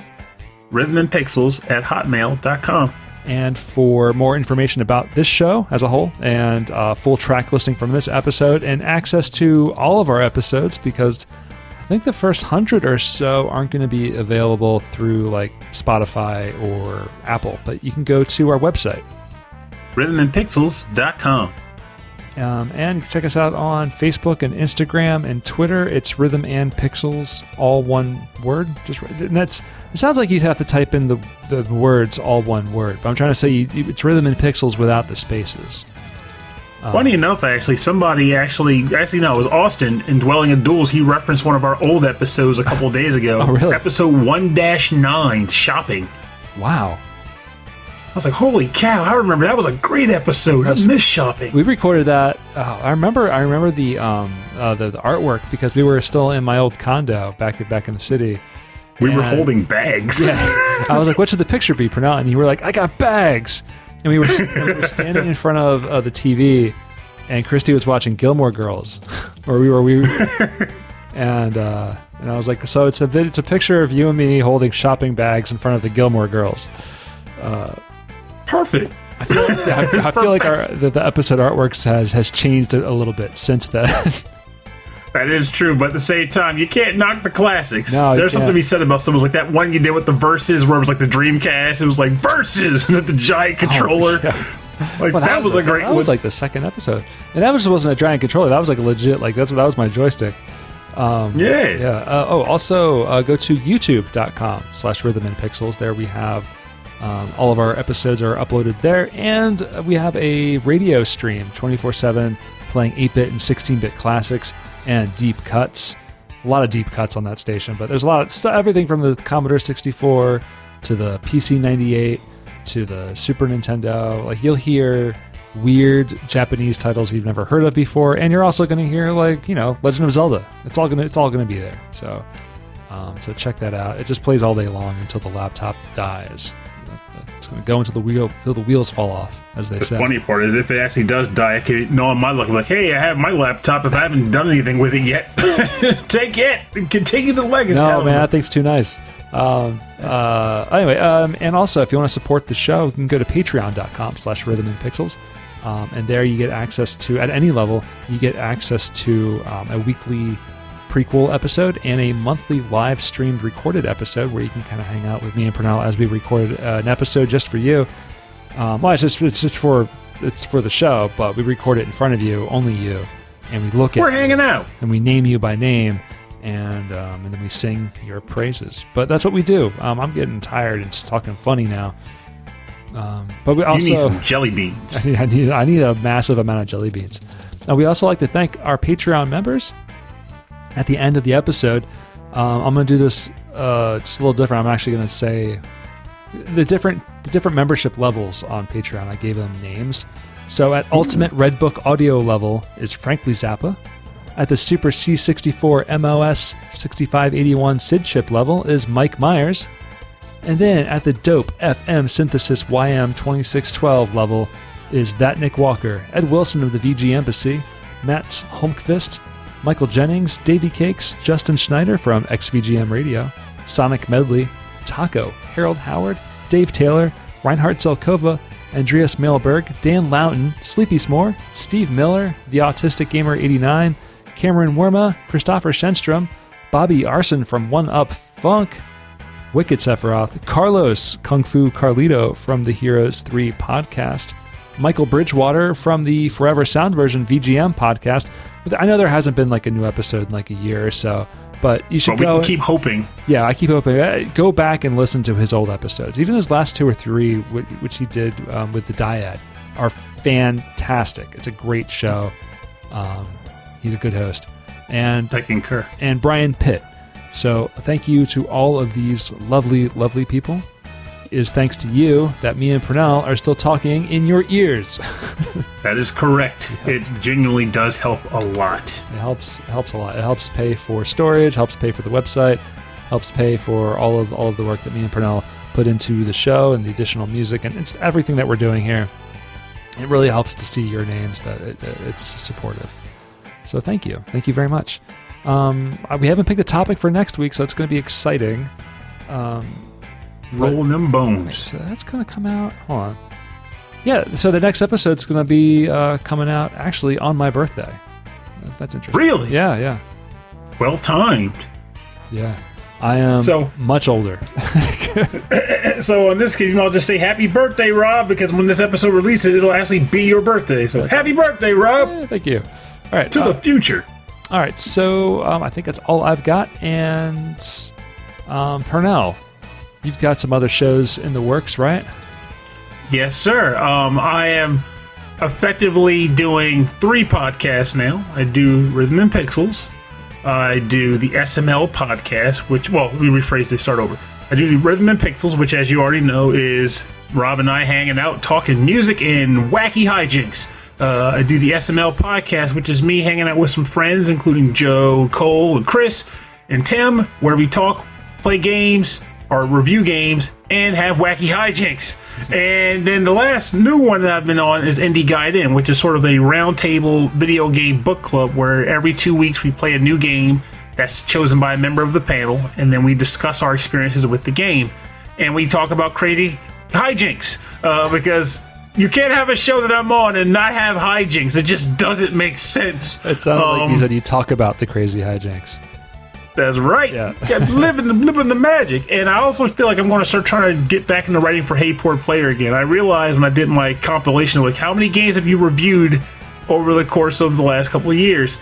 rhythmandpixels@hotmail.com. And for more information about this show as a whole, and full track listing from this episode, and access to all of our episodes, because I think the first 100 or so aren't going to be available through like Spotify or Apple, but you can go to our website, rhythmandpixels.com. And you can check us out on Facebook and Instagram and Twitter. It's Rhythm and Pixels, all one word. It sounds like you'd have to type in the words all one word, but I'm trying to say it's Rhythm and Pixels without the spaces. Funny enough, somebody it was Austin in Dwelling of Duels. He referenced one of our old episodes a couple days ago. Oh, really? Episode 1-9, shopping. Wow. was like, holy cow, I remember that was a great episode. I miss shopping. We recorded that. I remember the artwork because we were still in my old condo back in the city. We were holding bags. Yeah. I was like, what should the picture be, Pernell? And you were like, I got bags. And we were standing in front of the TV, and Christy was watching Gilmore Girls, or we were and I was like, so it's a picture of you and me holding shopping bags in front of the Gilmore Girls. Perfect. I feel like the episode artworks has changed a little bit since then. That is true, but at the same time, you can't knock the classics. No, there's something to be said about some. It was like that one you did with the Versus, where it was like the Dreamcast. It was like Versus with the giant controller. Like well, that was a great one. That was like the second episode, and that wasn't a giant controller. That was like a legit. Like that was my joystick. Yeah. Also, go to youtube.com/rhythmandpixels. There we have all of our episodes are uploaded there, and we have a radio stream 24/7 playing 8-bit and 16-bit classics and deep cuts. A lot of deep cuts on that station, but there's a lot of stuff, everything from the Commodore 64 to the PC 98 to the Super Nintendo. Like you'll hear weird Japanese titles you've never heard of before, and you're also going to hear Legend of Zelda. It's all gonna be there. So check that out. It just plays all day long until the laptop dies. It's going to go until the wheels fall off, as they say. The funny part is, if it actually does die, I can know on my luck, like, hey, I have my laptop. If I haven't done anything with it yet, take it and continue the legacy. No, man, that thing's too nice. Anyway, and also, if you want to support the show, you can go to patreon.com/rhythmandpixels. And there you get access to, at any level, you get access to a weekly prequel episode and a monthly live streamed recorded episode where you can kind of hang out with me and Pernell as we recorded an episode just for you. Well, it's just for the show, but we record it in front of you, only you, and we we're hanging out, and we name you by name, and then we sing your praises. But that's what we do. I'm getting tired and just talking funny now. But we also you need some jelly beans. I need a massive amount of jelly beans. Now we also like to thank our Patreon members. At the end of the episode, I'm going to do this just a little different. I'm actually going to say the different membership levels on Patreon. I gave them names. So at Ultimate Red Book Audio level is Frankly Zappa. At the Super C64 MOS 6581 SID chip level is Mike Myers. And then at the Dope FM Synthesis YM 2612 level is That Nick Walker, Ed Wilson of the VG Embassy, Matt Holmqvist, Michael Jennings, Davey Cakes, Justin Schneider from XVGM Radio, Sonic Medley, Taco, Harold Howard, Dave Taylor, Reinhard Zelkova, Andreas Mailberg, Dan Loudon, Sleepy S'more, Steve Miller, The Autistic Gamer 89, Cameron Worma, Christopher Shenstrom, Bobby Arson from One Up Funk, Wicked Sephiroth, Carlos Kung Fu Carlito from the Heroes 3 podcast, Michael Bridgewater from the Forever Sound Version VGM podcast. I know there hasn't been like a new episode in like a year or so, but you should go. We can keep hoping. Yeah, I keep hoping. Go back and listen to his old episodes. Even his last 2 or 3, which he did with the Dyad, are fantastic. It's a great show. He's a good host. And I concur. And Brian Pitt. So thank you to all of these lovely, lovely people. It is thanks to you that me and Pernell are still talking in your ears. That is correct. Yeah. It genuinely does help a lot. It helps a lot. It helps pay for storage, helps pay for the website, helps pay for all of the work that me and Pernell put into the show and the additional music and it's everything that we're doing here. It really helps to see your names that it's supportive. So thank you very much. We haven't picked a topic for next week, so it's going to be exciting. Rolling them bones. So that's going to come out. Hold on. Yeah, so the next episode's going to be coming out actually on my birthday. That's interesting. Really? Yeah. Well timed. Yeah. I am much older. So in this case, I'll just say happy birthday, Rob, because when this episode releases, it'll actually be your birthday. So happy birthday, Rob. Yeah, thank you. All right. To the future. All right. So I think that's all I've got. And Pernell, you've got some other shows in the works, right? Yes, sir. I am effectively doing 3 podcasts now. I do Rhythm and Pixels. I do the SML podcast, which, well, we rephrase, they start over. I do the Rhythm and Pixels, which, as you already know, is Rob and I hanging out, talking music and wacky hijinks. I do the SML podcast, which is me hanging out with some friends, including Joe, Cole, and Chris, and Tim, where we talk, play games, or review games, and have wacky hijinks. And then the last new one that I've been on is Indie Guide In, which is sort of a roundtable video game book club where every 2 weeks we play a new game that's chosen by a member of the panel, and then we discuss our experiences with the game. And we talk about crazy hijinks, because you can't have a show that I'm on and not have hijinks. It just doesn't make sense. It sounds like you said you talk about the crazy hijinks. That's right. Yeah. living the magic. And I also feel like I'm going to start trying to get back into writing for Hey Poor Player again. I realized when I did my compilation of like how many games have you reviewed over the course of the last couple of years,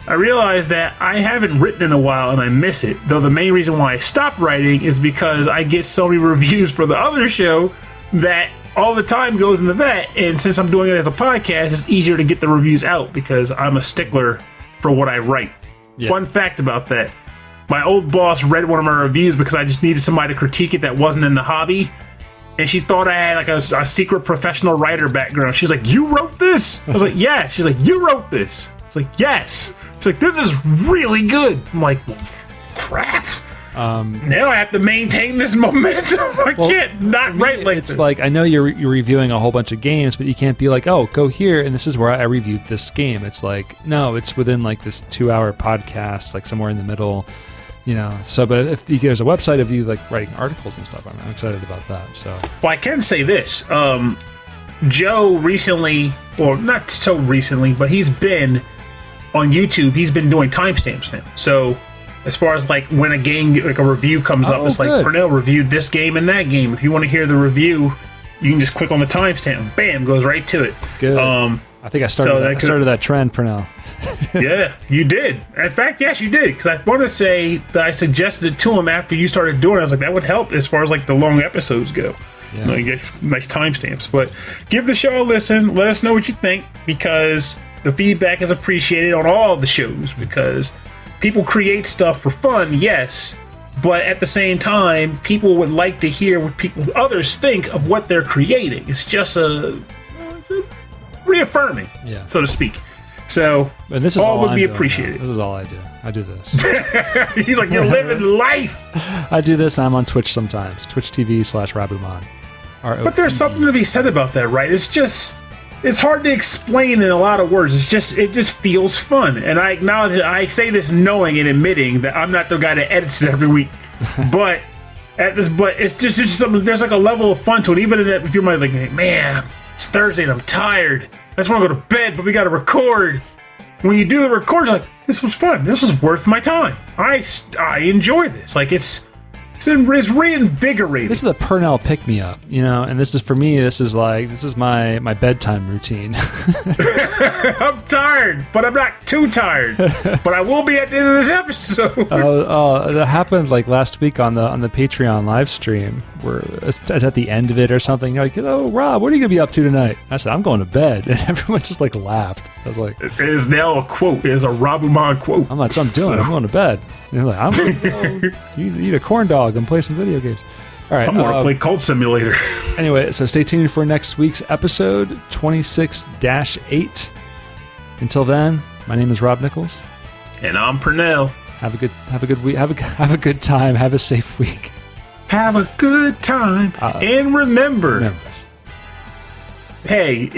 I realized that I haven't written in a while and I miss it. Though the main reason why I stopped writing is because I get so many reviews for the other show that all the time goes into that. And since I'm doing it as a podcast, it's easier to get the reviews out because I'm a stickler for what I write. Yeah. Fun fact about that. My old boss read one of my reviews because I just needed somebody to critique it that wasn't in the hobby. And she thought I had like a secret professional writer background. She's like, "You wrote this?" I was like, "Yeah." She's like, "You wrote this?" I was like, "Yes." She's like, "This is really good." I'm like, crap. Now I have to maintain this momentum. I can't not write like this. It's like, I know you're reviewing a whole bunch of games, but you can't be like, oh, go here, and this is where I reviewed this game. It's like, no, it's within like this 2-hour podcast, like somewhere in the middle. So, but if there's a website of you like writing articles and stuff, I'm excited about that. So, well, I can say this: Joe recently, or not so recently, but he's been on YouTube. He's been doing timestamps now. So, as far as like when a game, like a review comes up, it's good. Like Pernell reviewed this game and that game. If you want to hear the review, you can just click on the timestamp. Bam, goes right to it. Good. I think I started that trend, Pernell. Yeah, you did. In fact, yes, you did. Because I want to say that I suggested it to him after you started doing it. I was like, that would help as far as like the long episodes go. Yeah. Nice timestamps. But give the show a listen. Let us know what you think, because the feedback is appreciated on all of the shows. Because people create stuff for fun, yes, but at the same time, people would like to hear what others think of what they're creating. It's just reaffirming, so to speak. So and this is all would be doing appreciated. Now. This is all I do. I do this. He's like, you're living life. I do this, and I'm on Twitch sometimes. Twitch TV/Rabuman. But there's something to be said about that, right? It's hard to explain in a lot of words. It just feels fun. And I acknowledge it. I say this knowing and admitting that I'm not the guy that edits it every week. but it's just something. There's like a level of fun to it. Even if you're like, man, it's Thursday and I'm tired. I just want to go to bed, but we got to record. When you do the record, you're like, this was fun. This was worth my time. I enjoy this. Like it's reinvigorating. This is the Pernell pick-me-up, and this is, for me, this is my bedtime routine. I'm tired, but I'm not too tired. But I will be at the end of this episode. That happened like last week on the Patreon live stream, where it's at the end of it or something. You're like, oh, Rob, what are you going to be up to tonight? I said, I'm going to bed. And everyone just like laughed. I was like, it is now a quote. It is a Rabuman quote. I'm like, I'm doing. I'm going to bed. And like, I'm going to eat a corn dog and play some video games. All right, I'm going to play Cult Simulator. Anyway, so stay tuned for next week's episode 26-8. Until then, my name is Rob Nicklaus, and I'm Pernell. Have a good week. Have a good time. Have a safe week. Have a good time, and remember. Hey,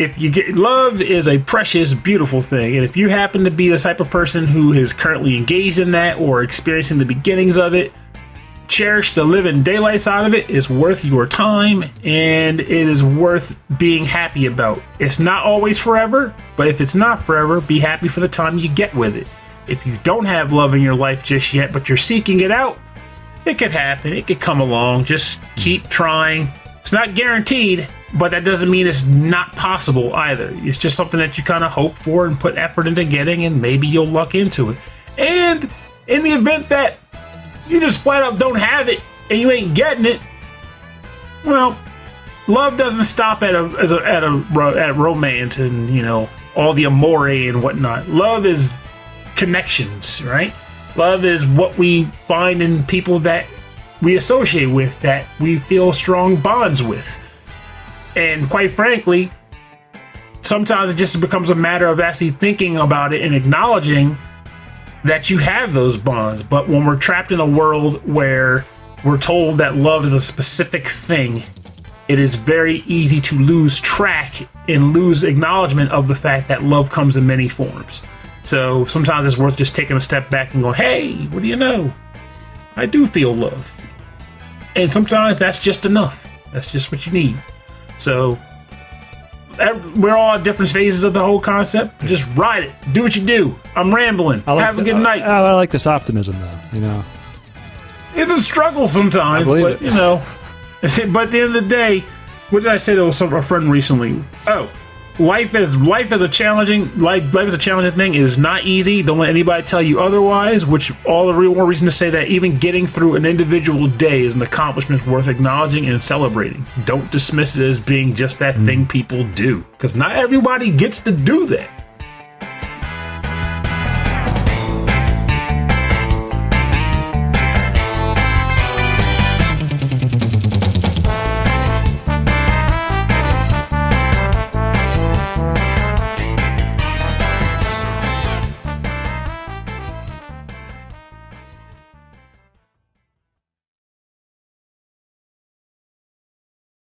love is a precious, beautiful thing, and if you happen to be the type of person who is currently engaged in that or experiencing the beginnings of it, cherish the living daylights out of it. It's worth your time, and it is worth being happy about. It's not always forever, but if it's not forever, be happy for the time you get with it. If you don't have love in your life just yet, but you're seeking it out, it could happen. It could come along. Just keep trying. It's not guaranteed, but that doesn't mean it's not possible either. It's just something that you kind of hope for and put effort into getting, and maybe you'll luck into it. And in the event that you just flat out don't have it and you ain't getting it, well, love doesn't stop at romance and all the amore and whatnot. Love is connections, right? Love is what we find in people that we associate with, that we feel strong bonds with. And quite frankly, sometimes it just becomes a matter of actually thinking about it and acknowledging that you have those bonds. But when we're trapped in a world where we're told that love is a specific thing, it is very easy to lose track and lose acknowledgement of the fact that love comes in many forms. So sometimes it's worth just taking a step back and going, hey, what do you know? I do feel love. And sometimes that's just enough. That's just what you need. So we're all at different phases of the whole concept. Just ride it. Do what you do. I'm rambling. Have a good night. I like this optimism, though. You know, it's a struggle sometimes, but you know. But at the end of the day, what did I say to a friend recently? Oh, life is a challenging thing. It is not easy. Don't let anybody tell you otherwise. Which all the real more reason to say that even getting through an individual day is an accomplishment worth acknowledging and celebrating. Don't dismiss it as being just that thing people do, because not everybody gets to do that.